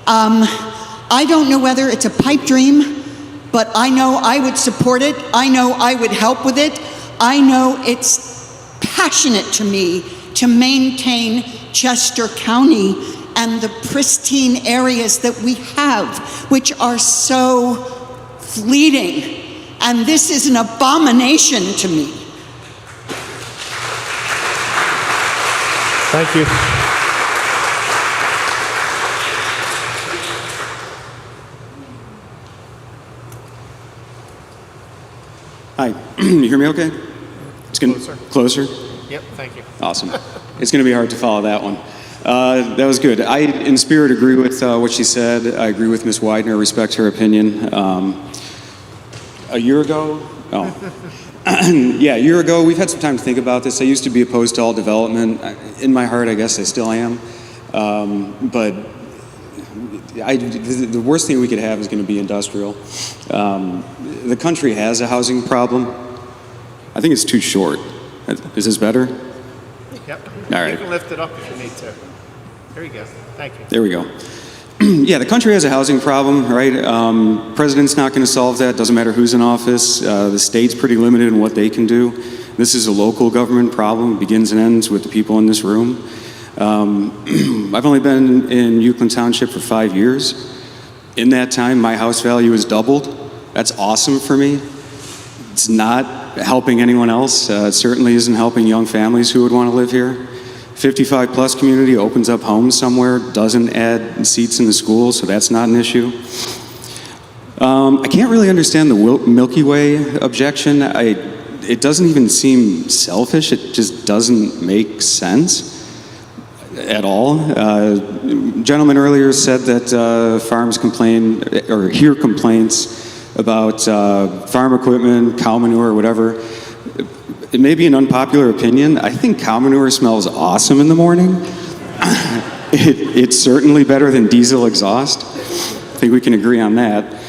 Speaker 23: I don't know whether it's a pipe dream, but I know I would support it. I know I would help with it. I know it's passionate to me to maintain Chester County and the pristine areas that we have, which are so fleeting. And this is an abomination to me.
Speaker 5: Thank you.
Speaker 1: Hi, you hear me okay? It's gonna, closer?
Speaker 5: Yep, thank you.
Speaker 1: Awesome. It's going to be hard to follow that one. That was good. I, in spirit, agree with what she said. I agree with Ms. Widener, respect her opinion. A year ago, yeah, a year ago, we've had some time to think about this. I used to be opposed to all development. In my heart, I guess I still am. But the worst thing we could have is going to be industrial. The country has a housing problem. I think it's too short. Is this better?
Speaker 5: Yep.
Speaker 1: All right.
Speaker 5: You can lift it up if you need to. There you go. Thank you.
Speaker 1: There we go. Yeah, the country has a housing problem, right? President's not going to solve that. Doesn't matter who's in office. The state's pretty limited in what they can do. This is a local government problem. It begins and ends with the people in this room. I've only been in Uwchlan Township for 5 years. In that time, my house value has doubled. That's awesome for me. It's not helping anyone else. It certainly isn't helping young families who would want to live here. 55 plus community opens up homes somewhere, doesn't add seats in the school, so that's not an issue. I can't really understand the Milky Way objection. It doesn't even seem selfish. It just doesn't make sense at all. Gentleman earlier said that farms complain or hear complaints about farm equipment, cow manure, whatever. It may be an unpopular opinion. I think cow manure smells awesome in the morning. It's certainly better than diesel exhaust. I think we can agree on that.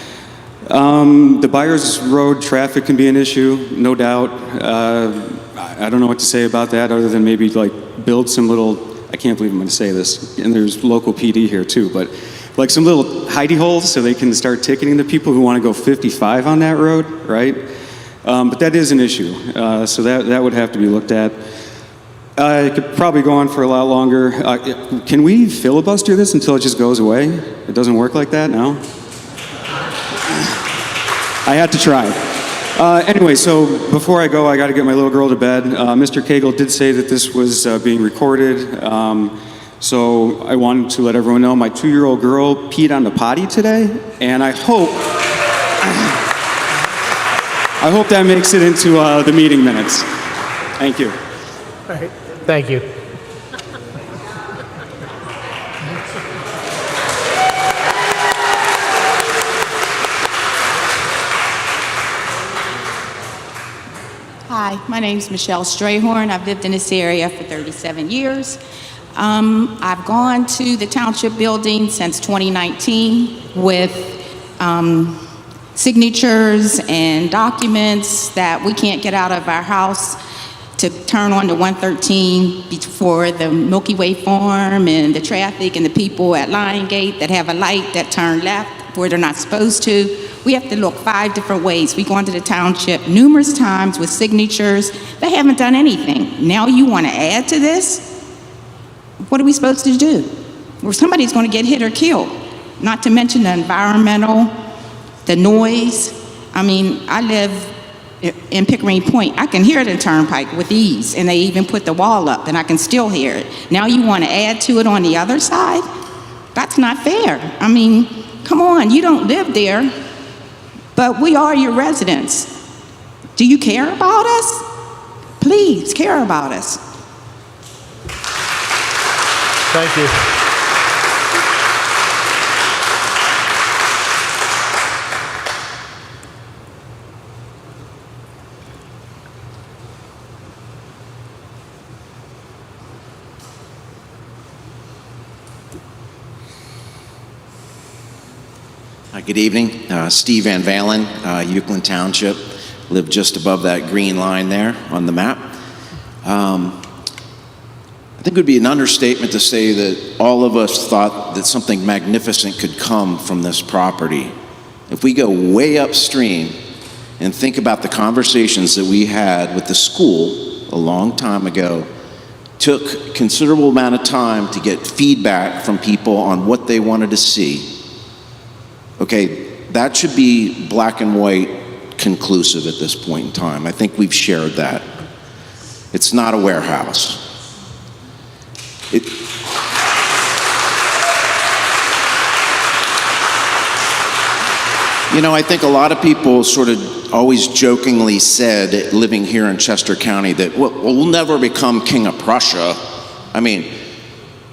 Speaker 1: The Byers Road traffic can be an issue, no doubt. I don't know what to say about that other than maybe like build some little, I can't believe I'm going to say this, and there's local PD here too, but like some little hidey holes so they can start ticketing the people who want to go 55 on that road, right? But that is an issue, so that would have to be looked at. I could probably go on for a lot longer. Can we filibuster this until it just goes away? It doesn't work like that, no? I had to try. Anyway, so before I go, I got to get my little girl to bed. Mr. Cagle did say that this was being recorded. So I wanted to let everyone know my 2-year-old girl peed on the potty today, and I hope that makes it into the meeting minutes. Thank you.
Speaker 5: All right. Thank you.
Speaker 2: Hi, my name is Michelle Strayhorn. I've lived in this area for 37 years. I've gone to the township building since 2019 with signatures and documents that we can't get out of our house to turn on to 113 before the Milky Way farm and the traffic and the people at Lion Gate that have a light that turn left where they're not supposed to. We have to look 5 different ways. We've gone to the township numerous times with signatures. They haven't done anything. Now you want to add to this? What are we supposed to do? Well, somebody's going to get hit or killed. Not to mention the environmental, the noise. I mean, I live in Pickering Point. I can hear the turnpike with ease, and they even put the wall up, and I can still hear it. Now you want to add to it on the other side? That's not fair. I mean, come on, you don't live there, but we are your residents. Do you care about us? Please care about us.
Speaker 5: Thank you.
Speaker 3: Good evening. Steve Van Valen, Uwchlan Township. Live just above that green line there on the map. I think it would be an understatement to say that all of us thought that something magnificent could come from this property. If we go way upstream and think about the conversations that we had with the school a long time ago, took considerable amount of time to get feedback from people on what they wanted to see. Okay, that should be black and white conclusive at this point in time. I think we've shared that. It's not a warehouse. You know, I think a lot of people sort of always jokingly said, living here in Chester County, that we'll never become King of Prussia. I mean,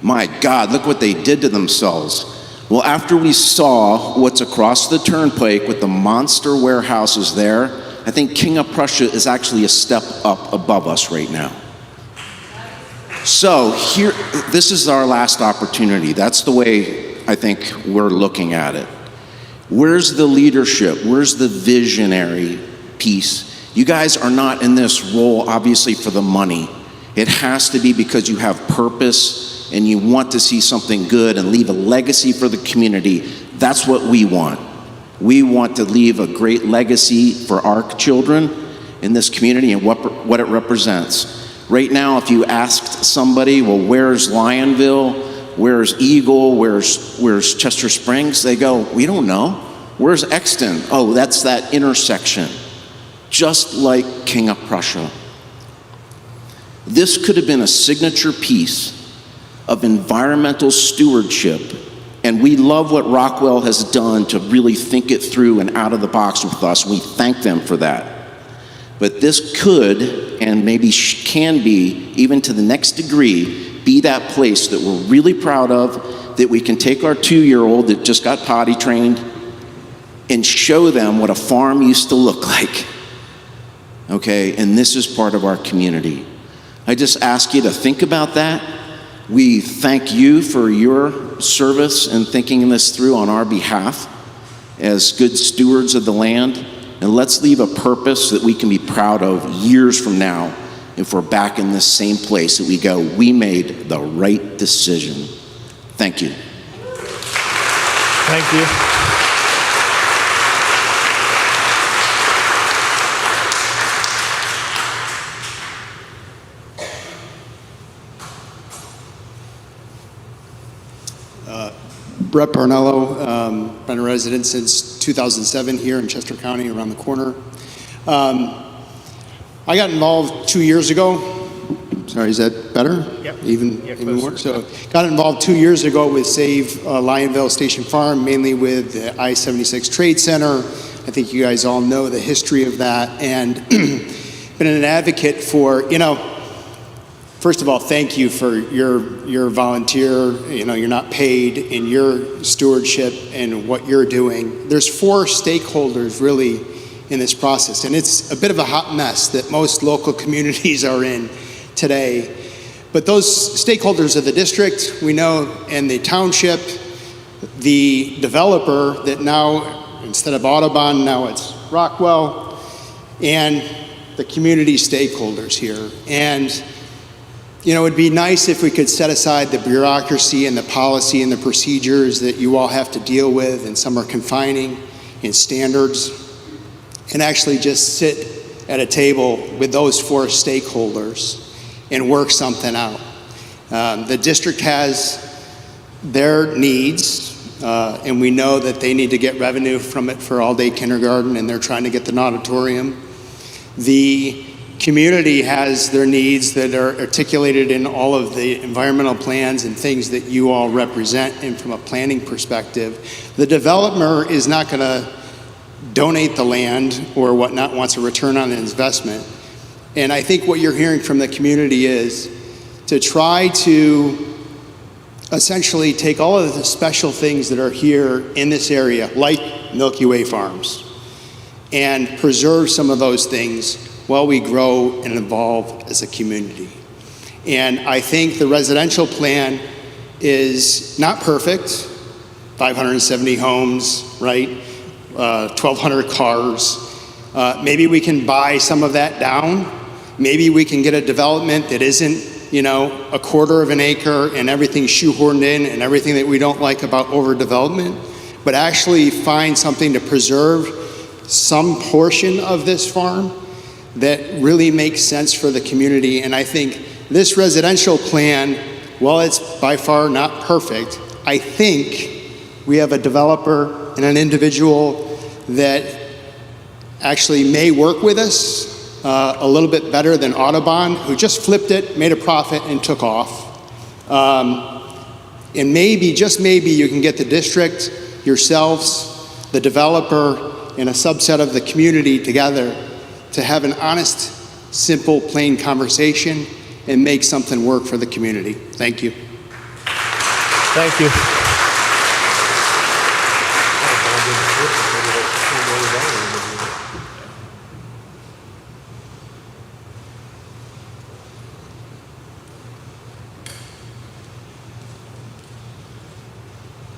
Speaker 3: my God, look what they did to themselves. Well, after we saw what's across the turnpike with the monster warehouses there, I think King of Prussia is actually a step up above us right now. So here, this is our last opportunity. That's the way I think we're looking at it. Where's the leadership? Where's the visionary piece? You guys are not in this role, obviously, for the money. It has to be because you have purpose and you want to see something good and leave a legacy for the community. That's what we want. We want to leave a great legacy for our children in this community and what it represents. Right now, if you asked somebody, well, where's Lionville? Where's Eagle? Where's Chester Springs? They go, we don't know. Where's Exton? Oh, that's that intersection. Just like King of Prussia. This could have been a signature piece of environmental stewardship, and we love what Rockwell has done to really think it through and out of the box with us. We thank them for that. But this could, and maybe can be, even to the next degree, be that place that we're really proud of, that we can take our 2-year-old that just got potty trained and show them what a farm used to look like. Okay, and this is part of our community. I just ask you to think about that. We thank you for your service and thinking this through on our behalf as good stewards of the land. And let's leave a purpose that we can be proud of years from now if we're back in this same place that we go, we made the right decision. Thank you.
Speaker 5: Thank you.
Speaker 4: Brett Parnello, been a resident since 2007 here in Chester County, around the corner. I got involved 2 years ago. Sorry, is that better?
Speaker 5: Yep.
Speaker 4: Even more? So, got involved 2 years ago with Save Lionville Station Farm, mainly with the I-76 Trade Center. I think you guys all know the history of that, and been an advocate for, you know, first of all, thank you for your volunteer, you know, you're not paid in your stewardship and what you're doing. There's 4 stakeholders really in this process, and it's a bit of a hot mess that most local communities are in today. But those stakeholders of the district, we know, and the township, the developer that now, instead of Audubon, now it's Rockwell, and the community stakeholders here. And you know, it'd be nice if we could set aside the bureaucracy and the policy and the procedures that you all have to deal with, and some are confining in standards, and actually just sit at a table with those 4 stakeholders and work something out. The district has their needs, and we know that they need to get revenue from it for all-day kindergarten, and they're trying to get the natatorium. The community has their needs that are articulated in all of the environmental plans and things that you all represent, and from a planning perspective. The developer is not going to donate the land or whatnot, wants a return on investment. And I think what you're hearing from the community is to try to essentially take all of the special things that are here in this area, like Milky Way Farms, and preserve some of those things while we grow and evolve as a community. And I think the residential plan is not perfect. 570 homes, right? 1,200 cars. Maybe we can buy some of that down Maybe we can get a development that isn't, you know, a quarter of an acre and everything shoehorned in and everything that we don't like about overdevelopment, but actually find something to preserve some portion of this farm that really makes sense for the community. And I think this residential plan, while it's by far not perfect, I think we have a developer and an individual that actually may work with us a little bit better than Audubon, who just flipped it, made a profit, and took off. And maybe, just maybe, you can get the district, yourselves, the developer, and a subset of the community together to have an honest, simple, plain conversation and make something work for the community. Thank you.
Speaker 5: Thank you.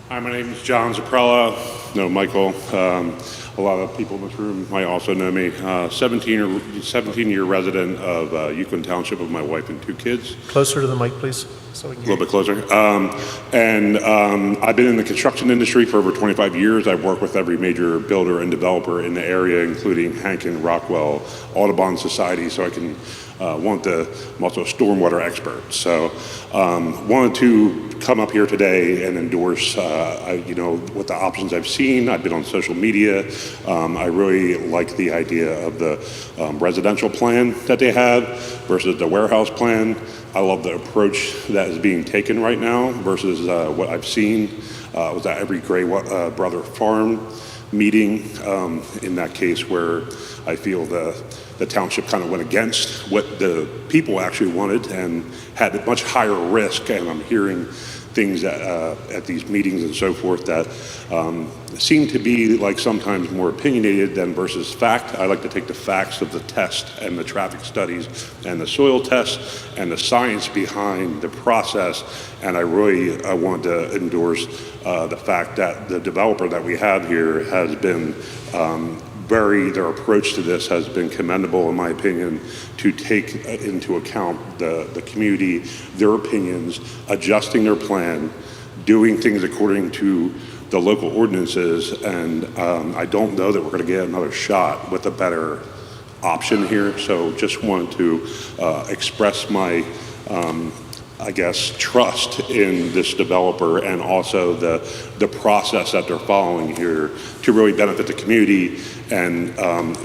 Speaker 6: Hi, my name is John Zaprella. No, Michael. A lot of people in this room might also know me. 17-year resident of Uwchlan Township with my wife and 2 kids.
Speaker 5: Closer to the mic, please. So we can
Speaker 6: A little bit closer. I've been in the construction industry for over 25 years. I've worked with every major builder and developer in the area, including Hankin, Rockwell, Audubon Society, so I can I'm also a stormwater expert. So wanted to come up here today and endorse, what the options I've seen. I've been on social media. I really like the idea of the residential plan that they have versus the warehouse plan. I love the approach that is being taken right now versus what I've seen. Was at every Gray Brother Farm meeting in that case where I feel the township kind of went against what the people actually wanted and had a much higher risk. And I'm hearing things at these meetings and so forth that seem to be like sometimes more opinionated than versus fact. I like to take the facts of the test and the traffic studies and the soil tests and the science behind the process. And I want to endorse the fact that the developer that we have here has been their approach to this has been commendable, in my opinion, to take into account the community, their opinions, adjusting their plan, doing things according to the local ordinances, and I don't know that we're going to get another shot with a better option here. So just wanted to express my trust in this developer and also the process that they're following here to really benefit the community. And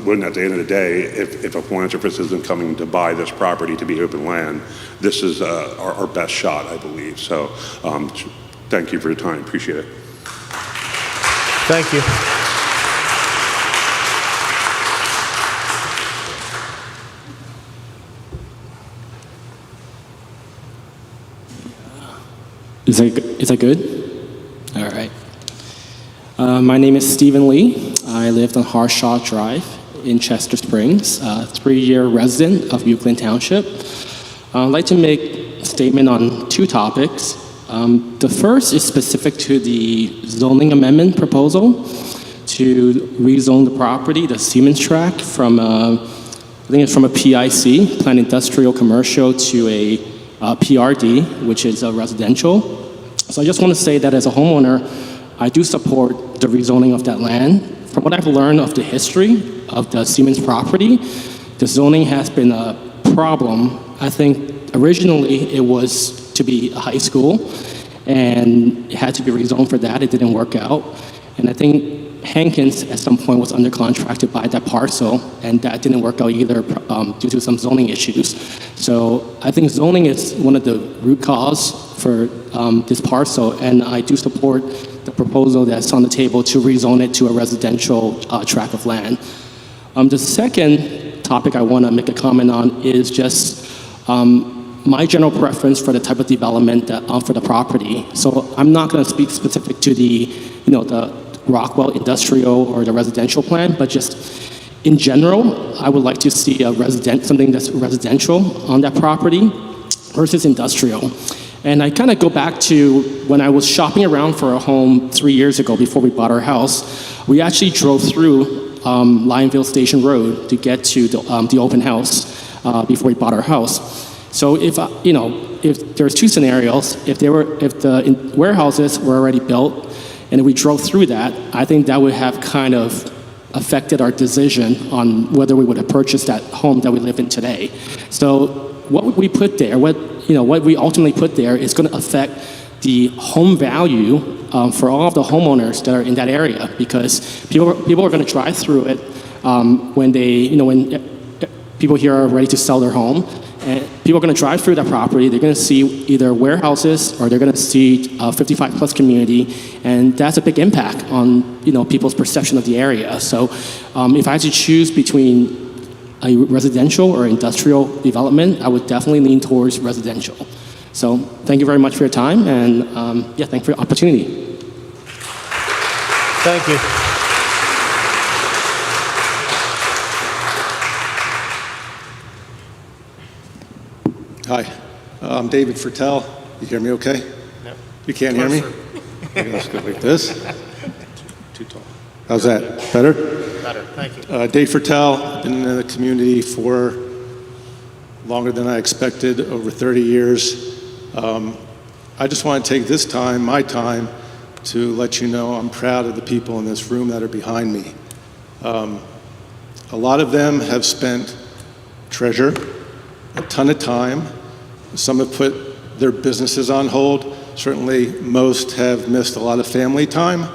Speaker 6: when at the end of the day, if a philanthropist isn't coming to buy this property to be open land, this is our best shot, I believe. So thank you for your time. Appreciate it.
Speaker 5: Thank you.
Speaker 7: Is that good? All right. My name is Stephen Lee. I lived on Harshaw Drive in Chester Springs, 3-year resident of Uwchlan Township. I'd like to make a statement on 2 topics. The first is specific to the zoning amendment proposal to rezone the property, the Siemens tract, from I think it's from a PIC, Planned Industrial Commercial, to a PRD, which is a residential. So I just want to say that as a homeowner, I do support the rezoning of that land. From what I've learned of the history of the Siemens property, the zoning has been a problem. I think originally it was to be a high school, and it had to be rezoned for that. It didn't work out. And I think Hankins at some point was under contract to buy that parcel, and that didn't work out either due to some zoning issues. So I think zoning is one of the root cause for this parcel, and I do support the proposal that's on the table to rezone it to a residential tract of land. The second topic I want to make a comment on is just my general preference for the type of development that, for the property. So I'm not going to speak specific to the Rockwell industrial or the residential plan, but just in general, I would like to see something that's residential on that property versus industrial. And I kind of go back to when I was shopping around for a home 3 years ago before we bought our house. We actually drove through Lionville Station Road to get to the open house. before we bought our house. So if if there's two scenarios, if the warehouses were already built, and if we drove through that, I think that would have kind of affected our decision on whether we would have purchased that home that we live in today. So what we put there, what we ultimately put there, is going to affect the home value for all of the homeowners that are in that area, because people are going to drive through it when people here are ready to sell their home. And people are going to drive through that property. They're going to see either warehouses or they're going to see a 55-plus community, and that's a big impact on people's perception of the area. So, if I had to choose between a residential or industrial development, I would definitely lean towards residential. So, thank you very much for your time, and thank you for the opportunity.
Speaker 5: Thank you.
Speaker 8: Hi, I'm David Fertel. You hear me okay?
Speaker 5: No.
Speaker 8: You can't hear me? Let's go like this. Too tall. How's that? Better?
Speaker 5: Better, thank you.
Speaker 8: Dave Fertel, been in the community for longer than I expected, over 30 years. I just want to take this time, my time, to let you know I'm proud of the people in this room that are behind me. A lot of them have spent treasure, a ton of time. Some have put their businesses on hold. Certainly, most have missed a lot of family time,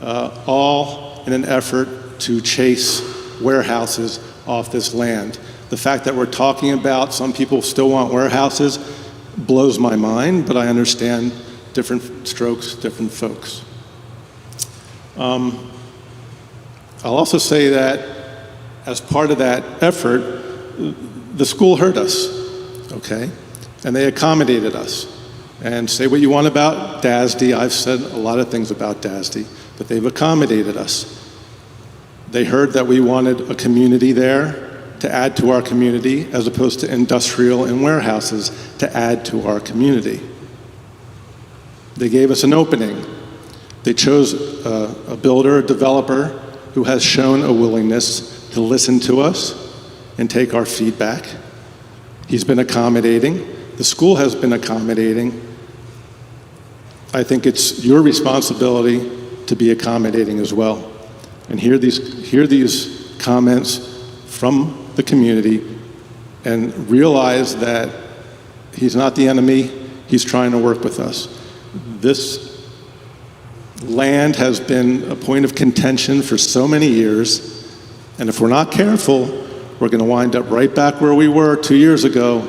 Speaker 8: all in an effort to chase warehouses off this land. The fact that we're talking about some people still want warehouses blows my mind, but I understand different strokes, different folks. I'll also say that as part of that effort, the school heard us, okay? And they accommodated us. And say what you want about DASD. I've said a lot of things about DASD, but they've accommodated us. They heard that we wanted a community there to add to our community, as opposed to industrial and warehouses to add to our community. They gave us an opening. They chose a builder, a developer, who has shown a willingness to listen to us and take our feedback. He's been accommodating. The school has been accommodating. I think it's your responsibility to be accommodating as well. And hear these comments from the community and realize that he's not the enemy, he's trying to work with us. This land has been a point of contention for so many years, and if we're not careful, we're going to wind up right back where we were 2 years ago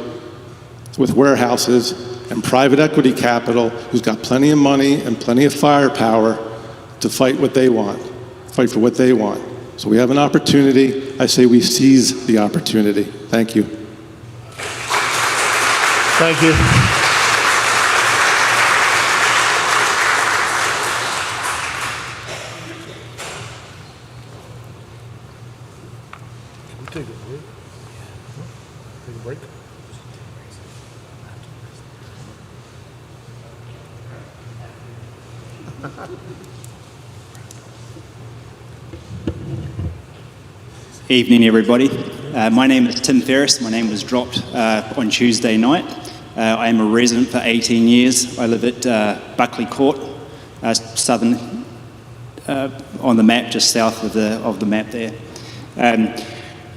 Speaker 8: with warehouses and private equity capital who's got plenty of money and plenty of firepower to fight what they want, fight for what they want. So we have an opportunity. I say we seize the opportunity. Thank you.
Speaker 5: Thank you. Take a break. Take a break.
Speaker 9: Evening, everybody. My name is Tim Ferris. My name was dropped on Tuesday night. I am a resident for 18 years. I live at Buckley Court, southern, on the map, just south of the map there.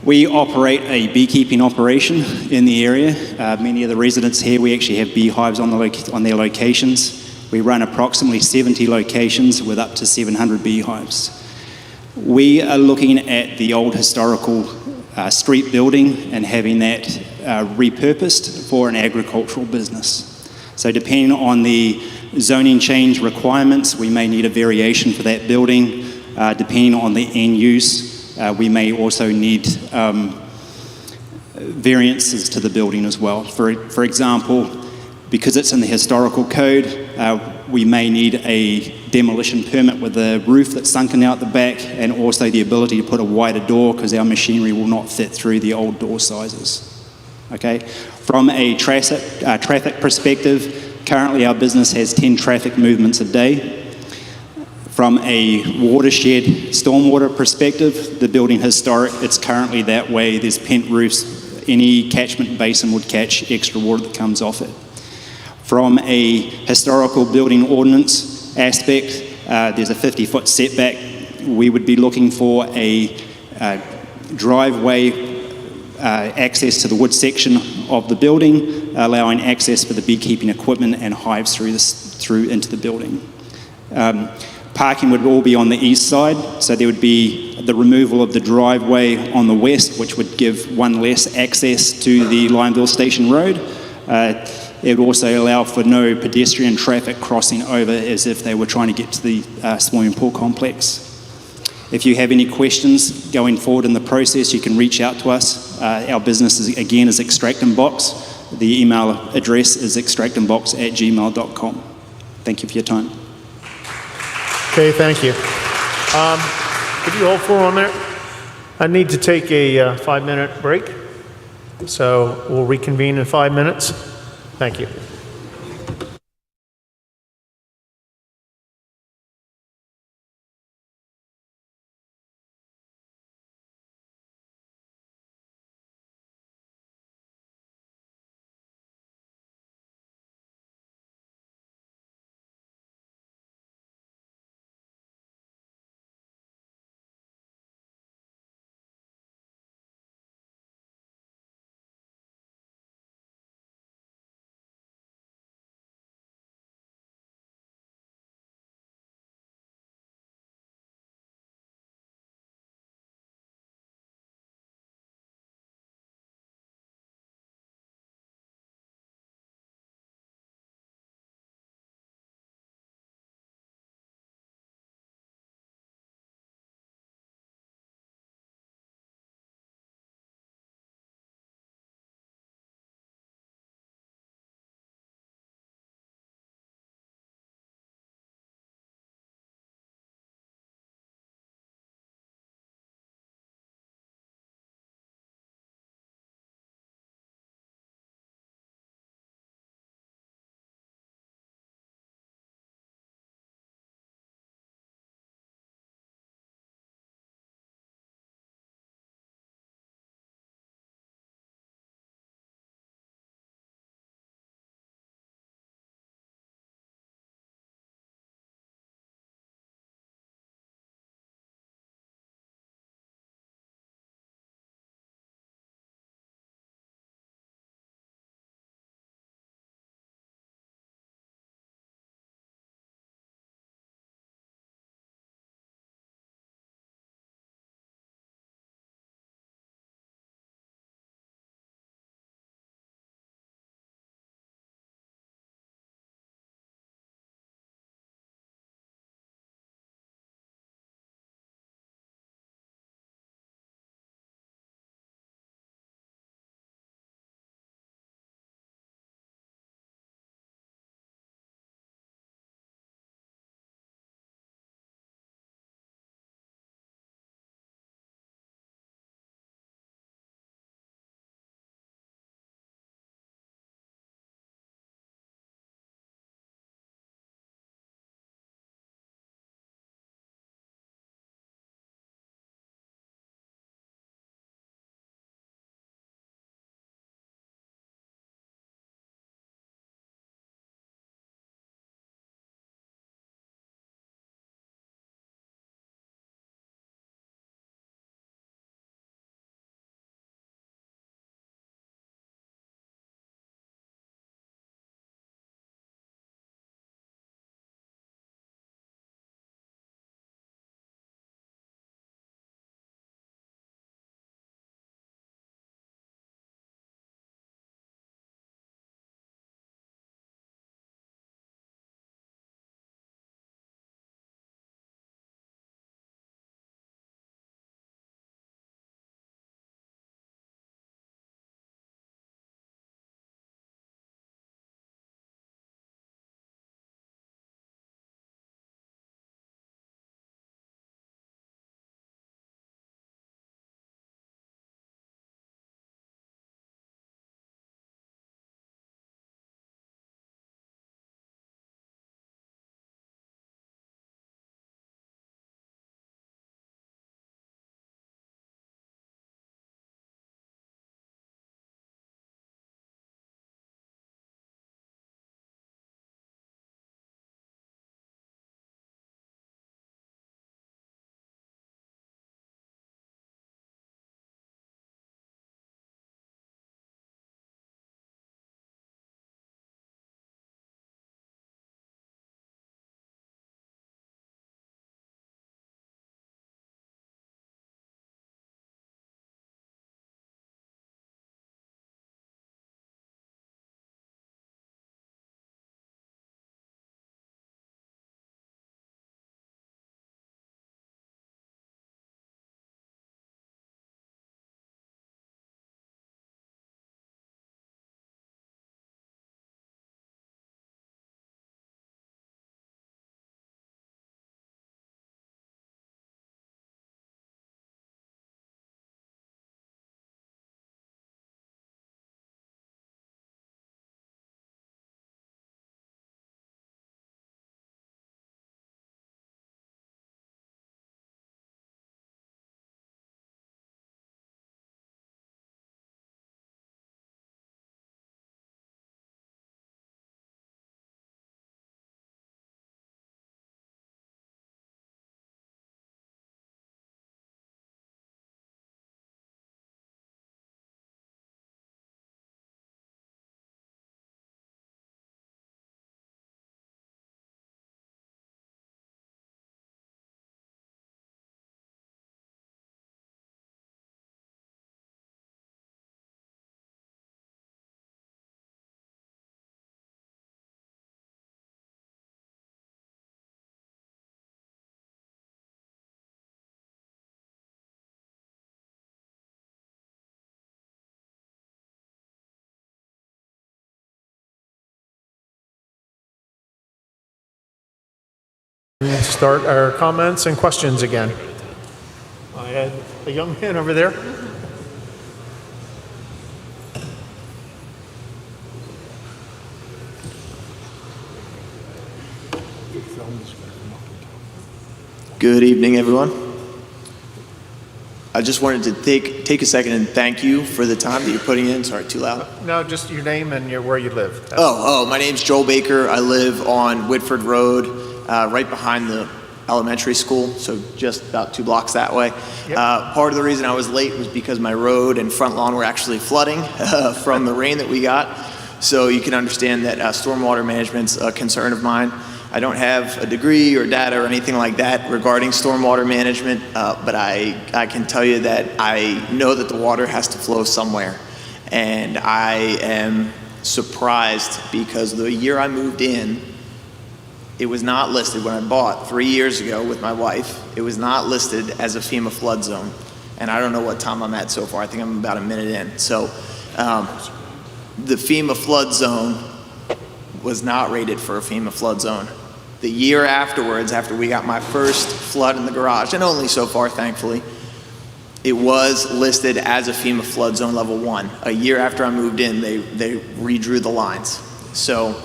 Speaker 9: We operate a beekeeping operation in the area. Many of the residents here, we actually have beehives on their locations. We run approximately 70 locations with up to 700 beehives. We are looking at the old historical street building and having that repurposed for an agricultural business. So depending on the zoning change requirements, we may need a variation for that building. Depending on the end use, we may also need variances to the building as well. For example, because it's in the historical code, we may need a demolition permit with a roof that's sunken out the back, and also the ability to put a wider door because our machinery will not fit through the old door sizes. Okay? From a traffic perspective, currently our business has 10 traffic movements a day. From a watershed stormwater perspective, the building historic, it's currently that way. There's pent roofs any catchment basin would catch extra water that comes off it. From a historical building ordinance aspect, there's a 50-foot setback. We would be looking for a driveway access to the wood section of the building, allowing access for the beekeeping equipment and hives through into the building. Parking would all be on the east side, so there would be the removal of the driveway on the west, which would give one less access to the Lionville Station Road. It would also allow for no pedestrian traffic crossing over as if they were trying to get to the swimming pool complex. If you have any questions going forward in the process, you can reach out to us. Our business, is Extract and Box. The email address is extractandbox@gmail.com. Thank you for your time.
Speaker 5: Okay, thank you. Could you hold for 1 minute? I need to take a 5-minute break, so we'll reconvene in 5 minutes. Thank you. start our comments and questions again. I had a young man over there.
Speaker 10: Good evening, everyone. I just wanted to take a second and thank you for the time that you're putting in. Sorry, too loud.
Speaker 5: No, just your name and where you live.
Speaker 10: My name's Joel Baker. I live on Whitford Road, right behind the elementary school, so just about 2 blocks that way.
Speaker 5: Yep.
Speaker 10: Part of the reason I was late was because my road and front lawn were actually flooding from the rain that we got. So you can understand that stormwater management's a concern of mine. I don't have a degree or data or anything like that regarding stormwater management, but I can tell you that I know that the water has to flow somewhere. And I am surprised because the year I moved in, it was not listed when I bought 3 years ago with my wife. It was not listed as a FEMA flood zone. And I don't know what time I'm at so far. I think I'm about a minute in. So the FEMA flood zone was not rated for a FEMA flood zone. The year afterwards, after we got my first flood in the garage, and only so far, thankfully, it was listed as a FEMA flood zone level 1. A year after I moved in, they redrew the lines. So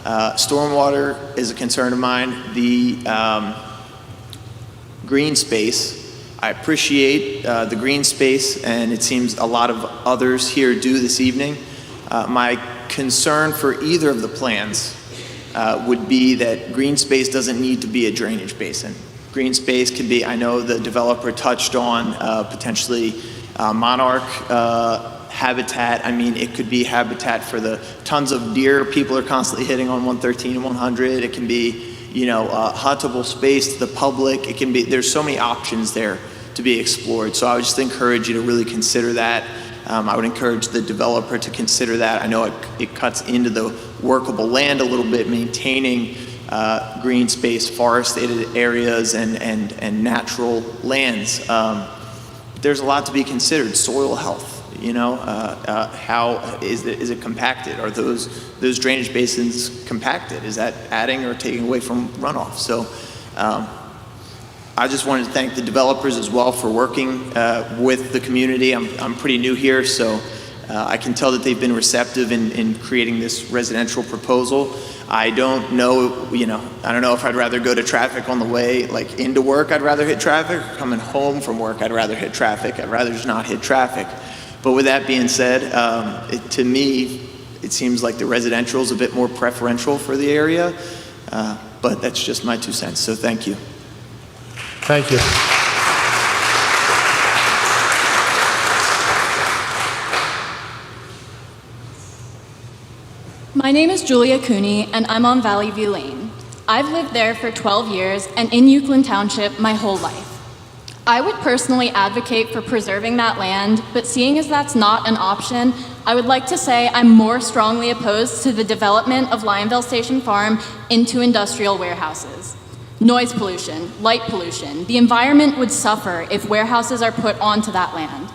Speaker 10: stormwater is a concern of mine. The green space, I appreciate the green space, and it seems a lot of others here do this evening. My concern for either of the plans would be that green space doesn't need to be a drainage basin. Green space could be, I know the developer touched on potentially monarch habitat. I mean, it could be habitat for the tons of deer people are constantly hitting on 113 and 100. It can be, huntable space to the public. It can be, there's so many options there to be explored. So I would just encourage you to really consider that. I would encourage the developer to consider that. I know it cuts into the workable land a little bit, maintaining green space, forested areas, and natural lands. There's a lot to be considered. Soil health, how is it compacted? Are those drainage basins compacted? Is that adding or taking away from runoff? So I just wanted to thank the developers as well for working with the community. I'm pretty new here, so I can tell that they've been receptive in creating this residential proposal. I don't know if I'd rather go to traffic on the way, like into work, I'd rather hit traffic. Coming home from work, I'd rather hit traffic. I'd rather just not hit traffic. But with that being said, to me, it seems like the residential is a bit more preferential for the area, but that's just my 2 cents, so thank you.
Speaker 5: Thank you.
Speaker 11: My name is Julia Cooney, and I'm on Valley View Lane. I've lived there for 12 years and in Uwchlan Township my whole life. I would personally advocate for preserving that land, but seeing as that's not an option, I would like to say I'm more strongly opposed to the development of Lionville Station Farm into industrial warehouses. Noise pollution, light pollution, the environment would suffer if warehouses are put onto that land.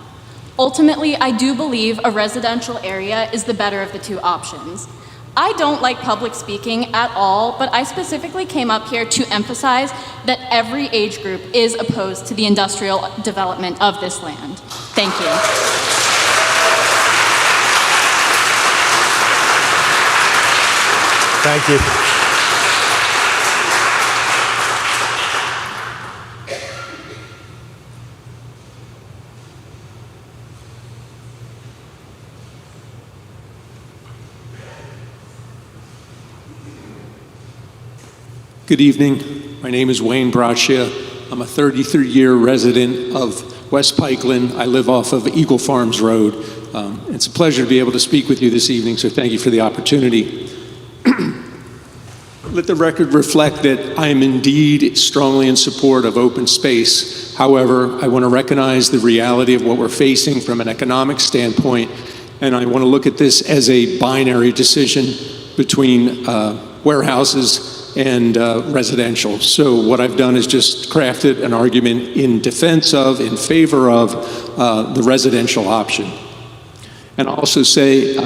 Speaker 11: Ultimately, I do believe a residential area is the better of the two options. I don't like public speaking at all, but I specifically came up here to emphasize that every age group is opposed to the industrial development of this land. Thank you.
Speaker 5: Thank you.
Speaker 12: Good evening. My name is Wayne Braccia. I'm a 33-year resident of West Pikeland. I live off of Eagle Farms Road. It's a pleasure to be able to speak with you this evening, so thank you for the opportunity. Let the record reflect that I am indeed strongly in support of open space. However, I want to recognize the reality of what we're facing from an economic standpoint, and I want to look at this as a binary decision between warehouses and residential. So what I've done is just crafted an argument in defense of, in favor of the residential option. And I'll also say,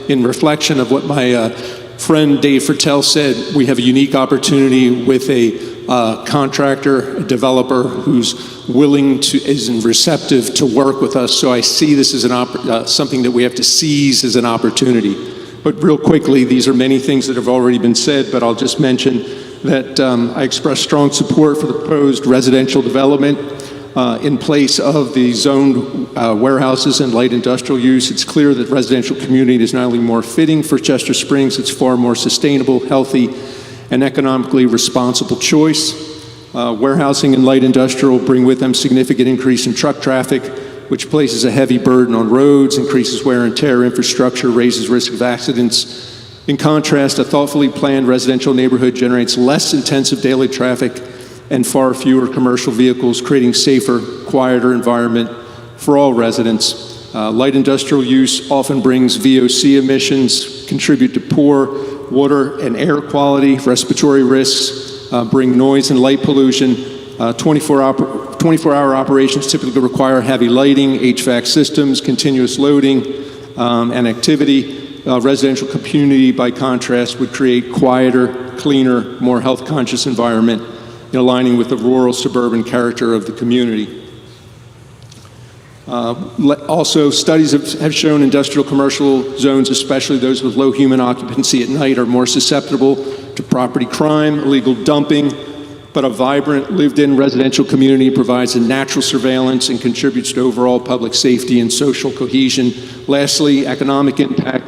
Speaker 12: in reflection of what my friend Dave Fertel said, we have a unique opportunity with a contractor, a developer who's willing to, is receptive to work with us. So I see this as something that we have to seize as an opportunity. But real quickly, these are many things that have already been said, but I'll just mention that I express strong support for the proposed residential development in place of the zoned warehouses and light industrial use. It's clear that residential community is not only more fitting for Chester Springs, it's far more sustainable, healthy, and economically responsible choice. Warehousing and light industrial bring with them significant increase in truck traffic, which places a heavy burden on roads, increases wear and tear infrastructure, raises risk of accidents. In contrast, a thoughtfully planned residential neighborhood generates less intensive daily traffic and far fewer commercial vehicles, creating safer, quieter environment for all residents. Light industrial use often brings VOC emissions, contribute to poor water and air quality, respiratory risks, bring noise and light pollution. 24-hour operations typically require heavy lighting, HVAC systems, continuous loading, and activity. Residential community, by contrast, would create quieter, cleaner, more health-conscious environment, aligning with the rural suburban character of the community. Also, studies have shown industrial commercial zones, especially those with low human occupancy at night, are more susceptible to property crime, illegal dumping, but a vibrant lived-in residential community provides a natural surveillance and contributes to overall public safety and social cohesion. Lastly, economic impact.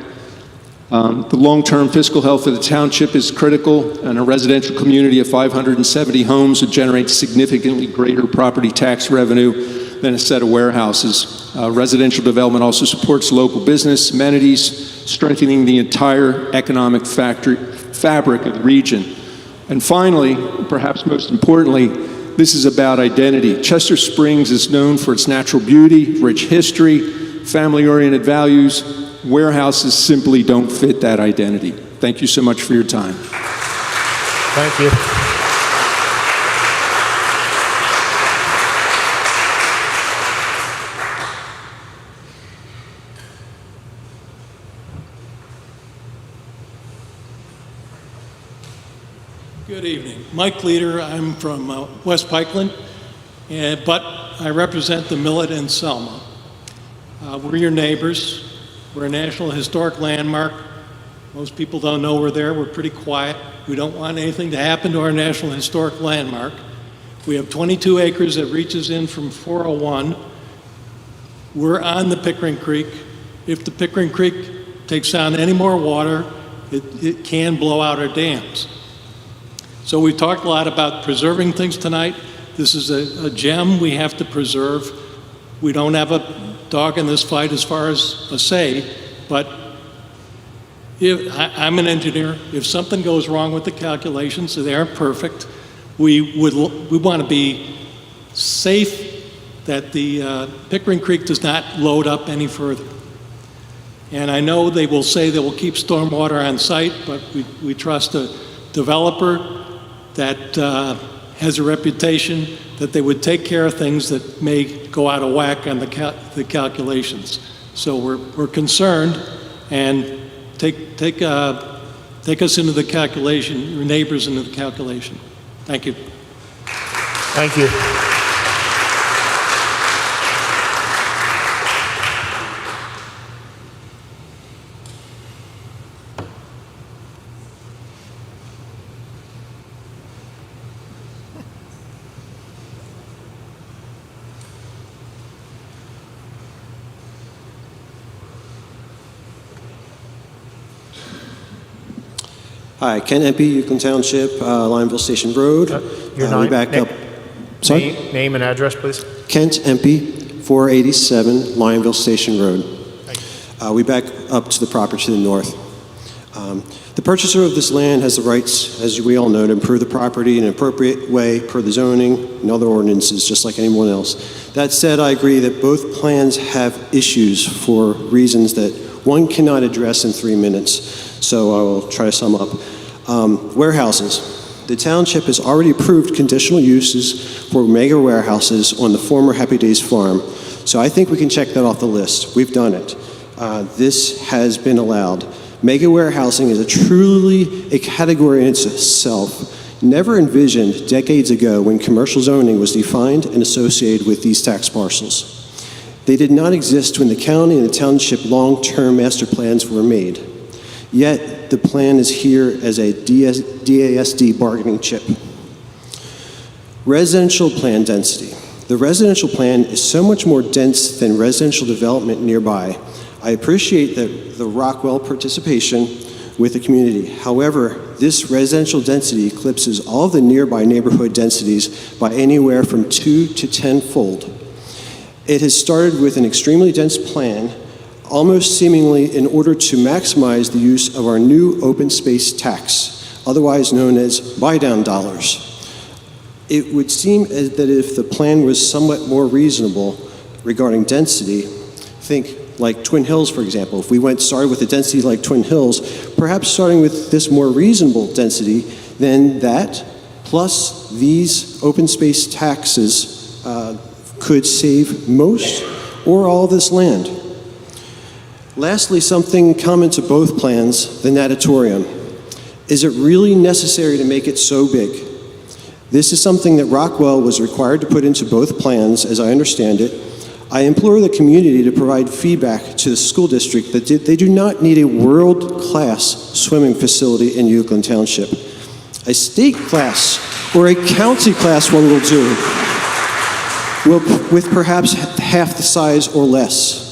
Speaker 12: The long-term fiscal health of the township is critical, and a residential community of 570 homes would generate significantly greater property tax revenue than a set of warehouses. Residential development also supports local business, amenities, strengthening the entire economic fabric of the region. And finally, perhaps most importantly, this is about identity. Chester Springs is known for its natural beauty, rich history, family-oriented values. Warehouses simply don't fit that identity. Thank you so much for your time.
Speaker 5: Thank you.
Speaker 13: Good evening. Mike Leader. I'm from West Pikeland, but I represent the Millet and Selma. We're your neighbors. We're a National Historic Landmark. Most people don't know we're there. We're pretty quiet. We don't want anything to happen to our National Historic Landmark. We have 22 acres that reaches in from 401. We're on the Pickering Creek. If the Pickering Creek takes on any more water, it can blow out our dams. So we talked a lot about preserving things tonight. This is a gem we have to preserve. We don't have a dog in this fight as far as a say, but I'm an engineer. If something goes wrong with the calculations, they aren't perfect, we want to be safe that the Pickering Creek does not load up any further. And I know they will say they will keep stormwater on site, but we trust a developer that has a reputation that they would take care of things that may go out of whack on the calculations. So we're concerned, and take us into the calculation, your neighbors into the calculation. Thank you.
Speaker 5: Thank you.
Speaker 14: Hi, Ken Empey, Uwchlan Township, Lionville Station Road.
Speaker 5: Your
Speaker 14: back up. Sorry?
Speaker 5: Name and address, please.
Speaker 14: Kent Empey, 487 Lionville Station Road. We back up to the property to the north. The purchaser of this land has the rights, as we all know, to improve the property in an appropriate way per the zoning and other ordinances, just like anyone else. That said, I agree that both plans have issues for reasons that one cannot address in 3 minutes. So I will try to sum up. Warehouses. The township has already approved conditional uses for mega warehouses on the former Happy Days farm. So I think we can check that off the list. We've done it. This has been allowed. Mega warehousing is truly a category in itself. never envisioned decades ago when commercial zoning was defined and associated with these tax parcels. They did not exist when the county and the township long-term master plans were made. Yet, the plan is here as a DASD bargaining chip. Residential plan density. The residential plan is so much more dense than residential development nearby. I appreciate the Rockwell participation with the community. However, this residential density eclipses all of the nearby neighborhood densities by anywhere from 2 to 10-fold. It has started with an extremely dense plan, almost seemingly in order to maximize the use of our new open space tax, otherwise known as buy-down dollars. It would seem as that if the plan was somewhat more reasonable regarding density, think like Twin Hills, for example. If we started with a density like Twin Hills, perhaps starting with this more reasonable density, then that plus these open space taxes could save most or all this land. Lastly, something common to both plans, the natatorium. Is it really necessary to make it so big? This is something that Rockwell was required to put into both plans, as I understand it. I implore the community to provide feedback to the school district that they do not need a world-class swimming facility in Uwchlan Township. A state class or a county class one will do, with perhaps half the size or less.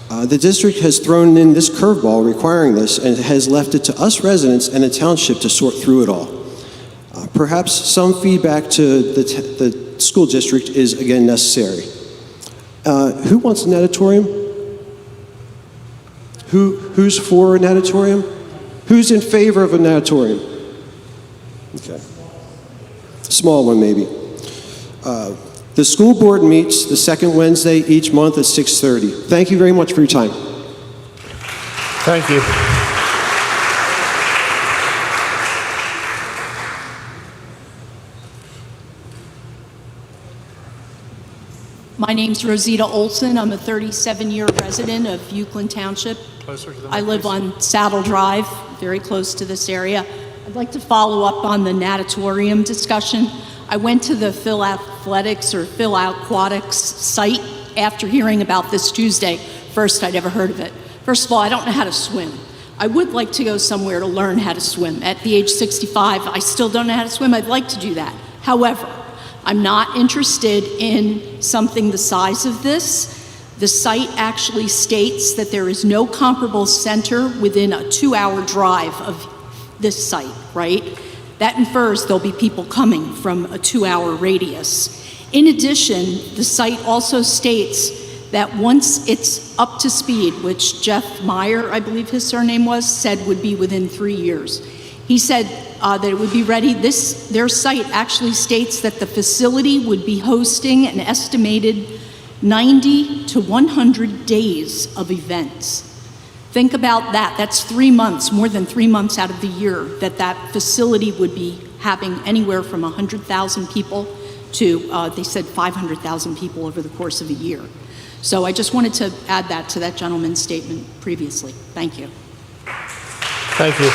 Speaker 14: The district has thrown in this curveball requiring this and has left it to us residents and the township to sort through it all. Perhaps some feedback to the school district is again necessary. Who wants a natatorium? Who's for a natatorium? Who's in favor of a natatorium? Okay. Small one maybe. The school board meets the second Wednesday each month at 6:30. Thank you very much for your time.
Speaker 5: Thank you.
Speaker 15: My name's Rosita Olson. I'm a 37-year resident of Uwchlan Township.
Speaker 5: Closer to the
Speaker 15: I live on Saddle Drive, very close to this area. I'd like to follow up on the natatorium discussion. I went to the Phil Athletics or Phil Aquatics site after hearing about this Tuesday. First, I'd ever heard of it. First of all, I don't know how to swim. I would like to go somewhere to learn how to swim. At the age 65, I still don't know how to swim. I'd like to do that. However, I'm not interested in something the size of this. The site actually states that there is no comparable center within a 2-hour drive of this site, right? That infers there'll be people coming from a 2-hour radius. In addition, the site also states that once it's up to speed, which Jeff Meyer, I believe his surname was, said would be within 3 years. He said that it would be ready. Their site actually states that the facility would be hosting an estimated 90 to 100 days of events. Think about that. That's 3 months, more than 3 months out of the year, that facility would be having anywhere from 100,000 people to, they said 500,000 people over the course of a year. So I just wanted to add that to that gentleman's statement previously. Thank you.
Speaker 5: Thank you.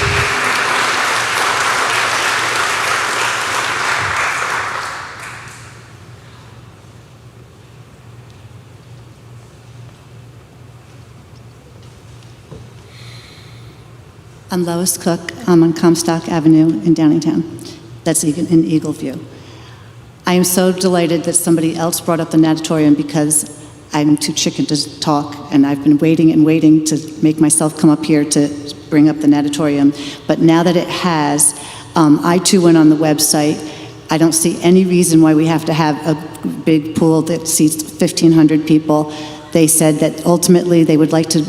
Speaker 16: I'm Lois Cook. I'm on Comstock Avenue in Downingtown. That's in Eagleview. I am so delighted that somebody else brought up the natatorium because I'm too chicken to talk, and I've been waiting and waiting to make myself come up here to bring up the natatorium. But now that it has, I too went on the website. I don't see any reason why we have to have a big pool that seats 1,500 people. They said that ultimately they would like to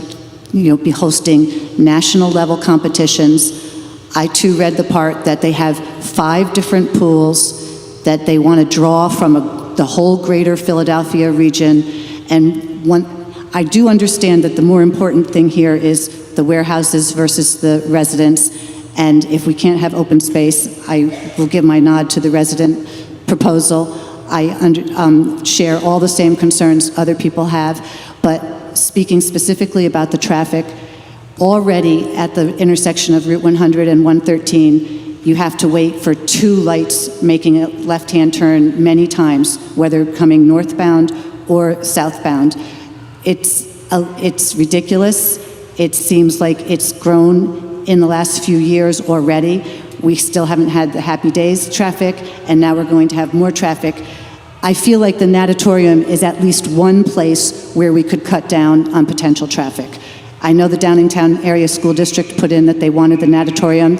Speaker 16: be hosting national level competitions. I too read the part that they have 5 different pools that they want to draw from the whole greater Philadelphia region. And I do understand that the more important thing here is the warehouses versus the residents. And if we can't have open space, I will give my nod to the resident proposal. I share all the same concerns other people have, but speaking specifically about the traffic, already at the intersection of Route 100 and 113, you have to wait for 2 lights making a left-hand turn many times, whether coming northbound or southbound. It's ridiculous. It seems like it's grown in the last few years already. We still haven't had the happy days traffic, and now we're going to have more traffic. I feel like the natatorium is at least one place where we could cut down on potential traffic. I know the Downingtown Area School District put in that they wanted the natatorium.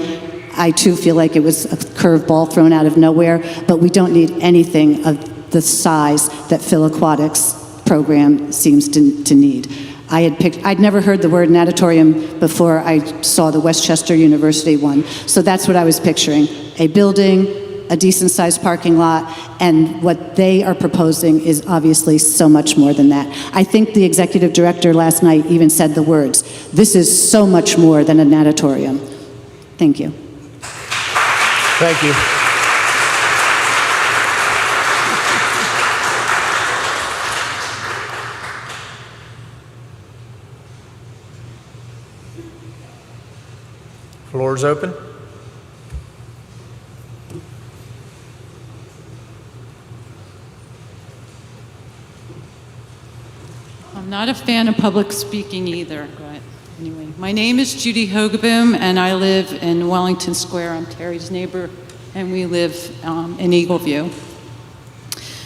Speaker 16: I too feel like it was a curveball thrown out of nowhere, but we don't need anything of the size that Phil Aquatics program seems to need. I'd never heard the word natatorium before I saw the Westchester University one, so that's what I was picturing. A building, a decent-sized parking lot, and what they are proposing is obviously so much more than that. I think the executive director last night even said the words, "This is so much more than a natatorium." Thank you.
Speaker 5: Thank you. Floor is open.
Speaker 17: I'm not a fan of public speaking either, but anyway. My name is Judy Hogaboom, and I live in Wellington Square. I'm Terry's neighbor, and we live in Eagleview.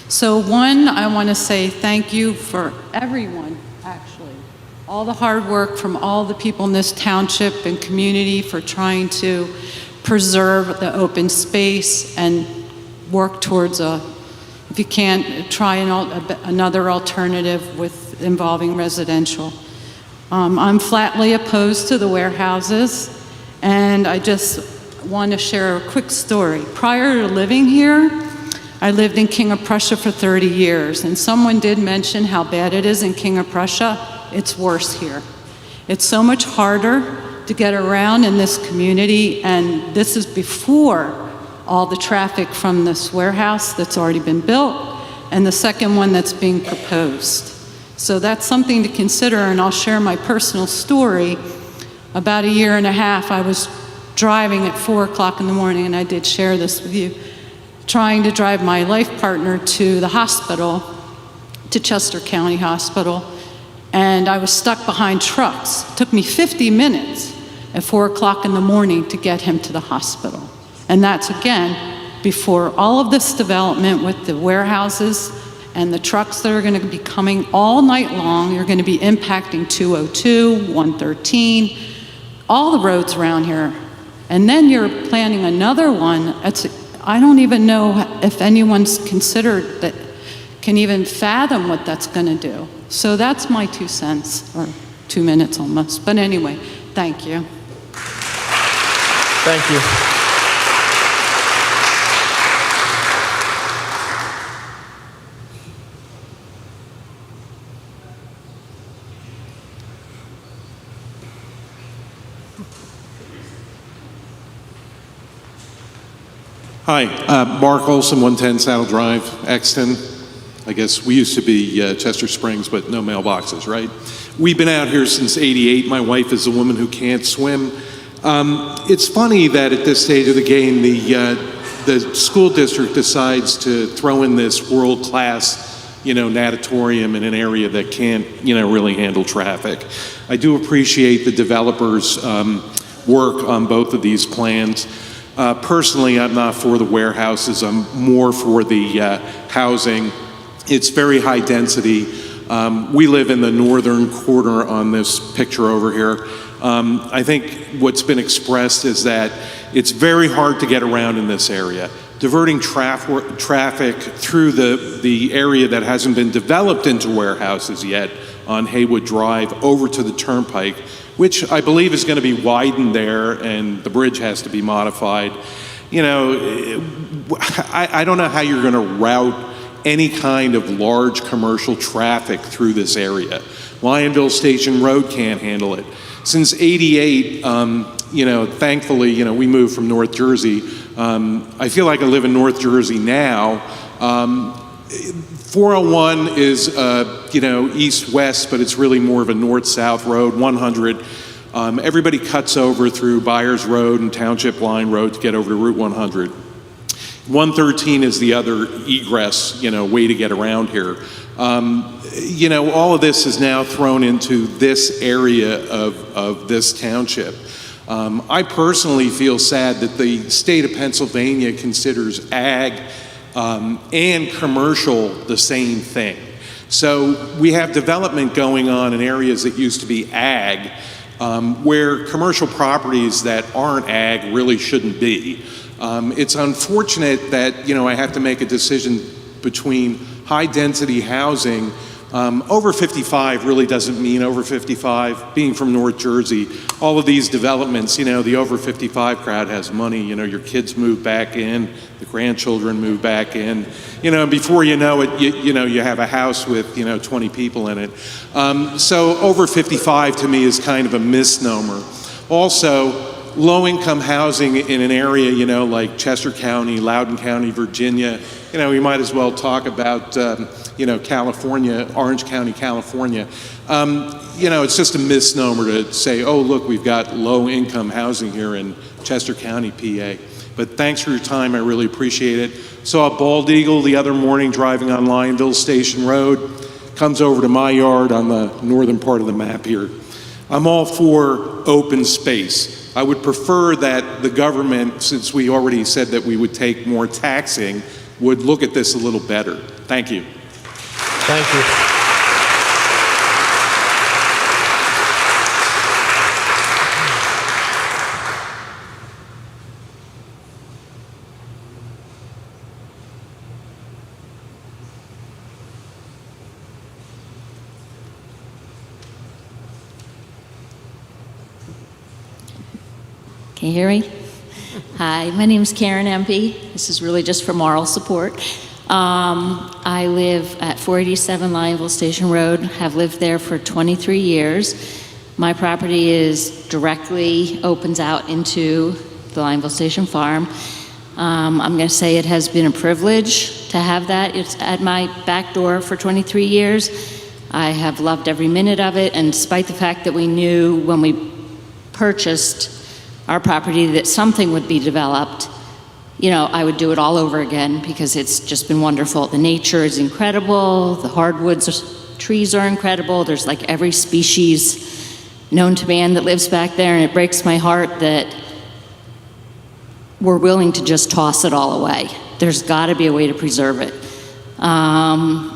Speaker 17: So one, I want to say thank you for everyone, actually. All the hard work from all the people in this township and community for trying to preserve the open space and work towards if you can't, try another alternative with involving residential. I'm flatly opposed to the warehouses, and I just want to share a quick story. Prior to living here, I lived in King of Prussia for 30 years, and someone did mention how bad it is in King of Prussia. It's worse here. It's so much harder to get around in this community, and this is before all the traffic from this warehouse that's already been built, and the second one that's being proposed. So that's something to consider, and I'll share my personal story. About a year and a half, I was driving at 4 o'clock in the morning, and I did share this with you, trying to drive my life partner to the hospital, to Chester County Hospital, and I was stuck behind trucks. It took me 50 minutes at 4 o'clock in the morning to get him to the hospital. And that's, again, before all of this development with the warehouses and the trucks that are going to be coming all night long. You're going to be impacting 202, 113, all the roads around here. And then you're planning another one. I don't even know if anyone's considered that can even fathom what that's going to do. So that's my 2 cents, or 2 minutes almost. But anyway, thank you.
Speaker 5: Thank you.
Speaker 12: Hi, Mark Olson, 110 Saddle Drive, Exton. I guess we used to be Chester Springs, but no mailboxes, right? We've been out here since '88. My wife is a woman who can't swim. It's funny that at this stage of the game, the school district decides to throw in this world-class, natatorium in an area that can't, really handle traffic. I do appreciate the developers' work on both of these plans. Personally, I'm not for the warehouses. I'm more for the housing. It's very high density. We live in the northern corner on this picture over here. I think what's been expressed is that it's very hard to get around in this area. Diverting traffic through the area that hasn't been developed into warehouses yet on Haywood Drive over to the Turnpike, which I believe is going to be widened there, and the bridge has to be modified. I don't know how you're going to route any kind of large commercial traffic through this area. Lionville Station Road can't handle it. Since '88, thankfully, we moved from North Jersey. I feel like I live in North Jersey now. 401 is, east-west, but it's really more of a north-south road. 100 Everybody cuts over through Byers Road and Township Line Road to get over to Route 100. 113 is the other egress, way to get around here. All of this is now thrown into this area of this township. I personally feel sad that the state of Pennsylvania considers ag and commercial the same thing. So we have development going on in areas that used to be ag, where commercial properties that aren't ag really shouldn't be. It's unfortunate that, I have to make a decision between high-density housing. Over 55 really doesn't mean over 55. Being from North Jersey, all of these developments, the over 55 crowd has money. Your kids move back in, the grandchildren move back in. Before you know it, you have a house with, 20 people in it. So over 55 to me is kind of a misnomer. Also, low-income housing in an area, like Chester County, Loudoun County, Virginia, we might as well talk about, California, Orange County, California. It's just a misnomer to say, oh, look, we've got low-income housing here in Chester County, PA. But thanks for your time. I really appreciate it. Saw a bald eagle the other morning driving on Lionville Station Road. Comes over to my yard on the northern part of the map here. I'm all for open space. I would prefer that the government, since we already said that we would take more taxing, would look at this a little better. Thank you.
Speaker 5: Thank you.
Speaker 18: Can you hear me? Hi, my name is Karen Empey. This is really just for moral support. I live at 487 Lionville Station Road, have lived there for 23 years. My property opens out into the Lionville Station Farm. I'm going to say it has been a privilege to have that. It's at my back door for 23 years. I have loved every minute of it, and despite the fact that we knew when we purchased our property that something would be developed, I would do it all over again because it's just been wonderful. The nature is incredible. The hardwoods, trees are incredible. There's like every species known to man that lives back there, and it breaks my heart that we're willing to just toss it all away. There's got to be a way to preserve it. I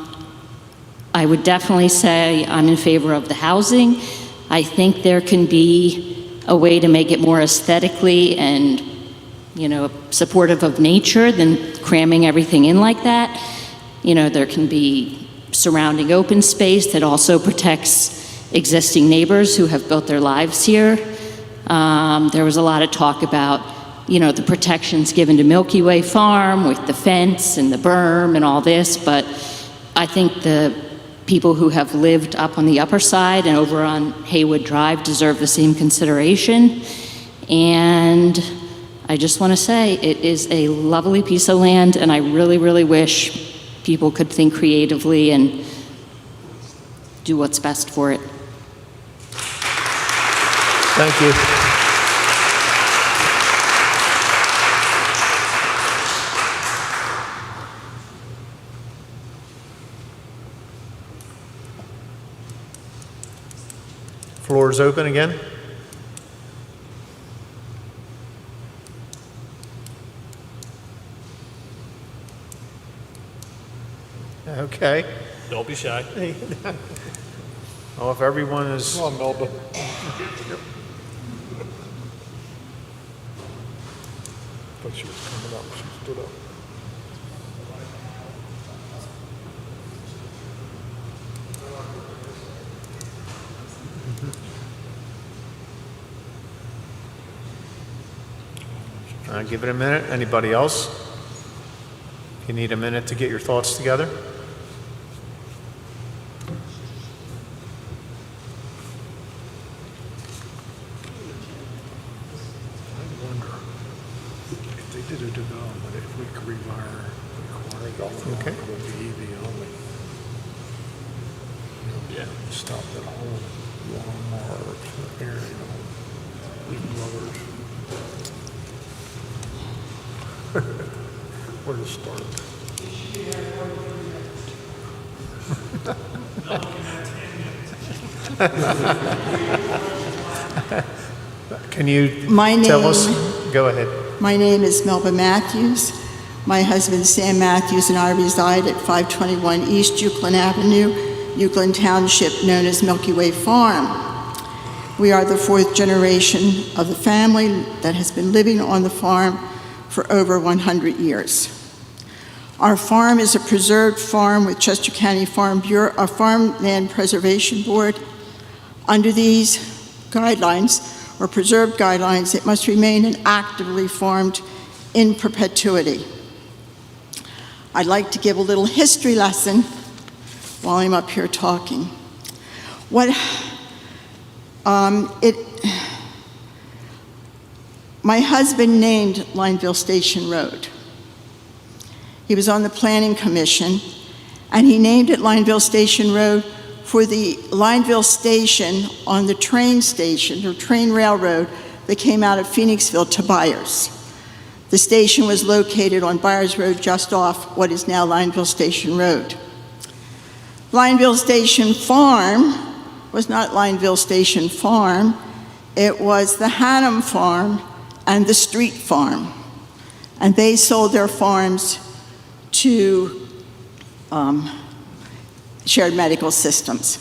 Speaker 18: would definitely say I'm in favor of the housing. I think there can be a way to make it more aesthetically and supportive of nature than cramming everything in like that. There can be surrounding open space that also protects existing neighbors who have built their lives here. There was a lot of talk about, the protections given to Milky Way Farm with the fence and the berm and all this, but I think the people who have lived up on the upper side and over on Haywood Drive deserve the same consideration. And I just want to say it is a lovely piece of land, and I really, really wish people could think creatively and do what's best for it.
Speaker 5: Thank you. Floor is open again. Okay.
Speaker 19: Don't be shy.
Speaker 5: Well, if everyone is...
Speaker 19: Come on, Melba. Thought she was coming up. She stood up.
Speaker 5: Give it a minute. Anybody else? You need a minute to get your thoughts together.
Speaker 19: I wonder if they did a development, if we could require golf,
Speaker 5: Okay.
Speaker 19: it would be EV only. Yeah. Stop that whole Walmart, Ariel, Wheat Brothers. Where to start?
Speaker 5: Can you
Speaker 20: My
Speaker 5: tell
Speaker 20: name-
Speaker 5: us? Go ahead.
Speaker 20: My name is Melba Matthews. My husband Sam Matthews and I reside at 521 East Uwchlan Avenue, Uwchlan Township, known as Milky Way Farm. We are the fourth generation of the family that has been living on the farm for over 100 years. Our farm is a preserved farm with Chester County Farmland Preservation Board. Under these guidelines, or preserved guidelines, it must remain and actively farmed in perpetuity. I'd like to give a little history lesson while I'm up here talking. My husband named Lionville Station Road. He was on the Planning Commission, and he named it Lionville Station Road for the Lionville Station on the train station, or train railroad, that came out of Phoenixville to Byers. The station was located on Byers Road, just off what is now Lionville Station Road. Lionville Station Farm was not Lionville Station Farm, it was the Hannum Farm and the Street Farm. And they sold their farms to shared medical systems.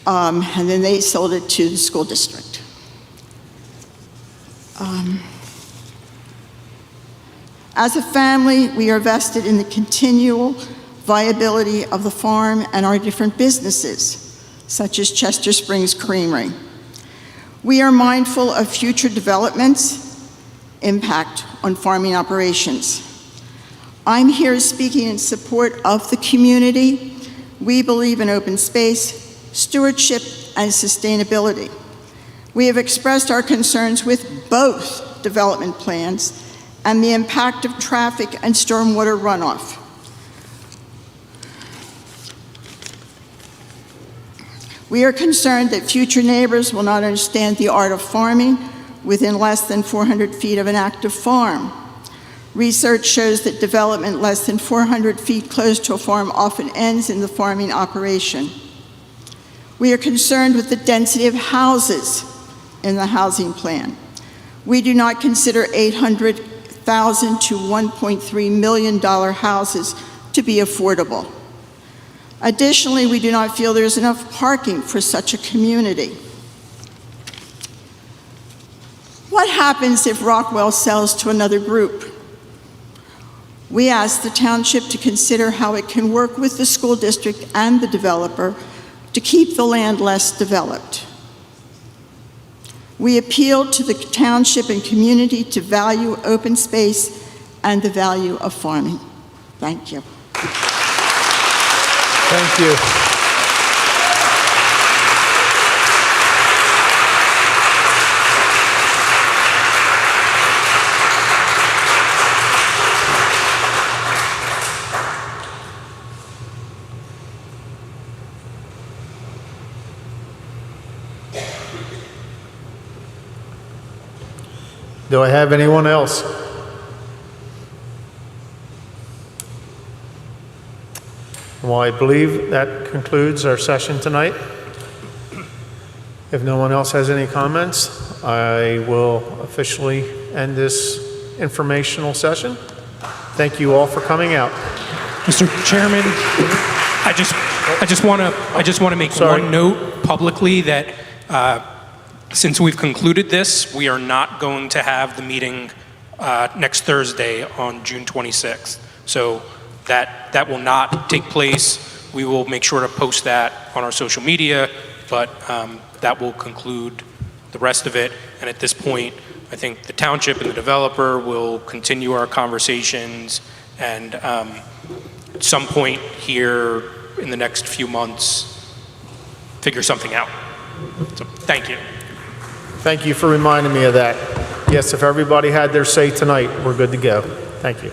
Speaker 20: And then they sold it to the school district. As a family, we are vested in the continual viability of the farm and our different businesses, such as Chester Springs Creamery. We are mindful of future developments' impact on farming operations. I'm here speaking in support of the community. We believe in open space, stewardship, and sustainability. We have expressed our concerns with both development plans and the impact of traffic and stormwater runoff. We are concerned that future neighbors will not understand the art of farming within less than 400 feet of an active farm. Research shows that development less than 400 feet close to a farm often ends in the farming operation. We are concerned with the density of houses in the housing plan. We do not consider $800,000 to $1.3 million houses to be affordable. Additionally, we do not feel there's enough parking for such a community. What happens if Rockwell sells to another group? We ask the township to consider how it can work with the school district and the developer to keep the land less developed. We appeal to the township and community to value open space and the value of farming. Thank you.
Speaker 5: Thank you. Do I have anyone else? Well, I believe that concludes our session tonight. If no one else has any comments, I will officially end this informational session. Thank you all for coming out.
Speaker 21: Mr. Chairman, I just want to make one note publicly that since we've concluded this, we are not going to have the meeting next Thursday on June 26th. So that will not take place. We will make sure to post that on our social media, but that will conclude the rest of it. And at this point, I think the township and the developer will continue our conversations, and at some point here in the next few months, figure something out. So thank you.
Speaker 5: Thank you for reminding me of that. Yes, if everybody had their say tonight, we're good to go. Thank you.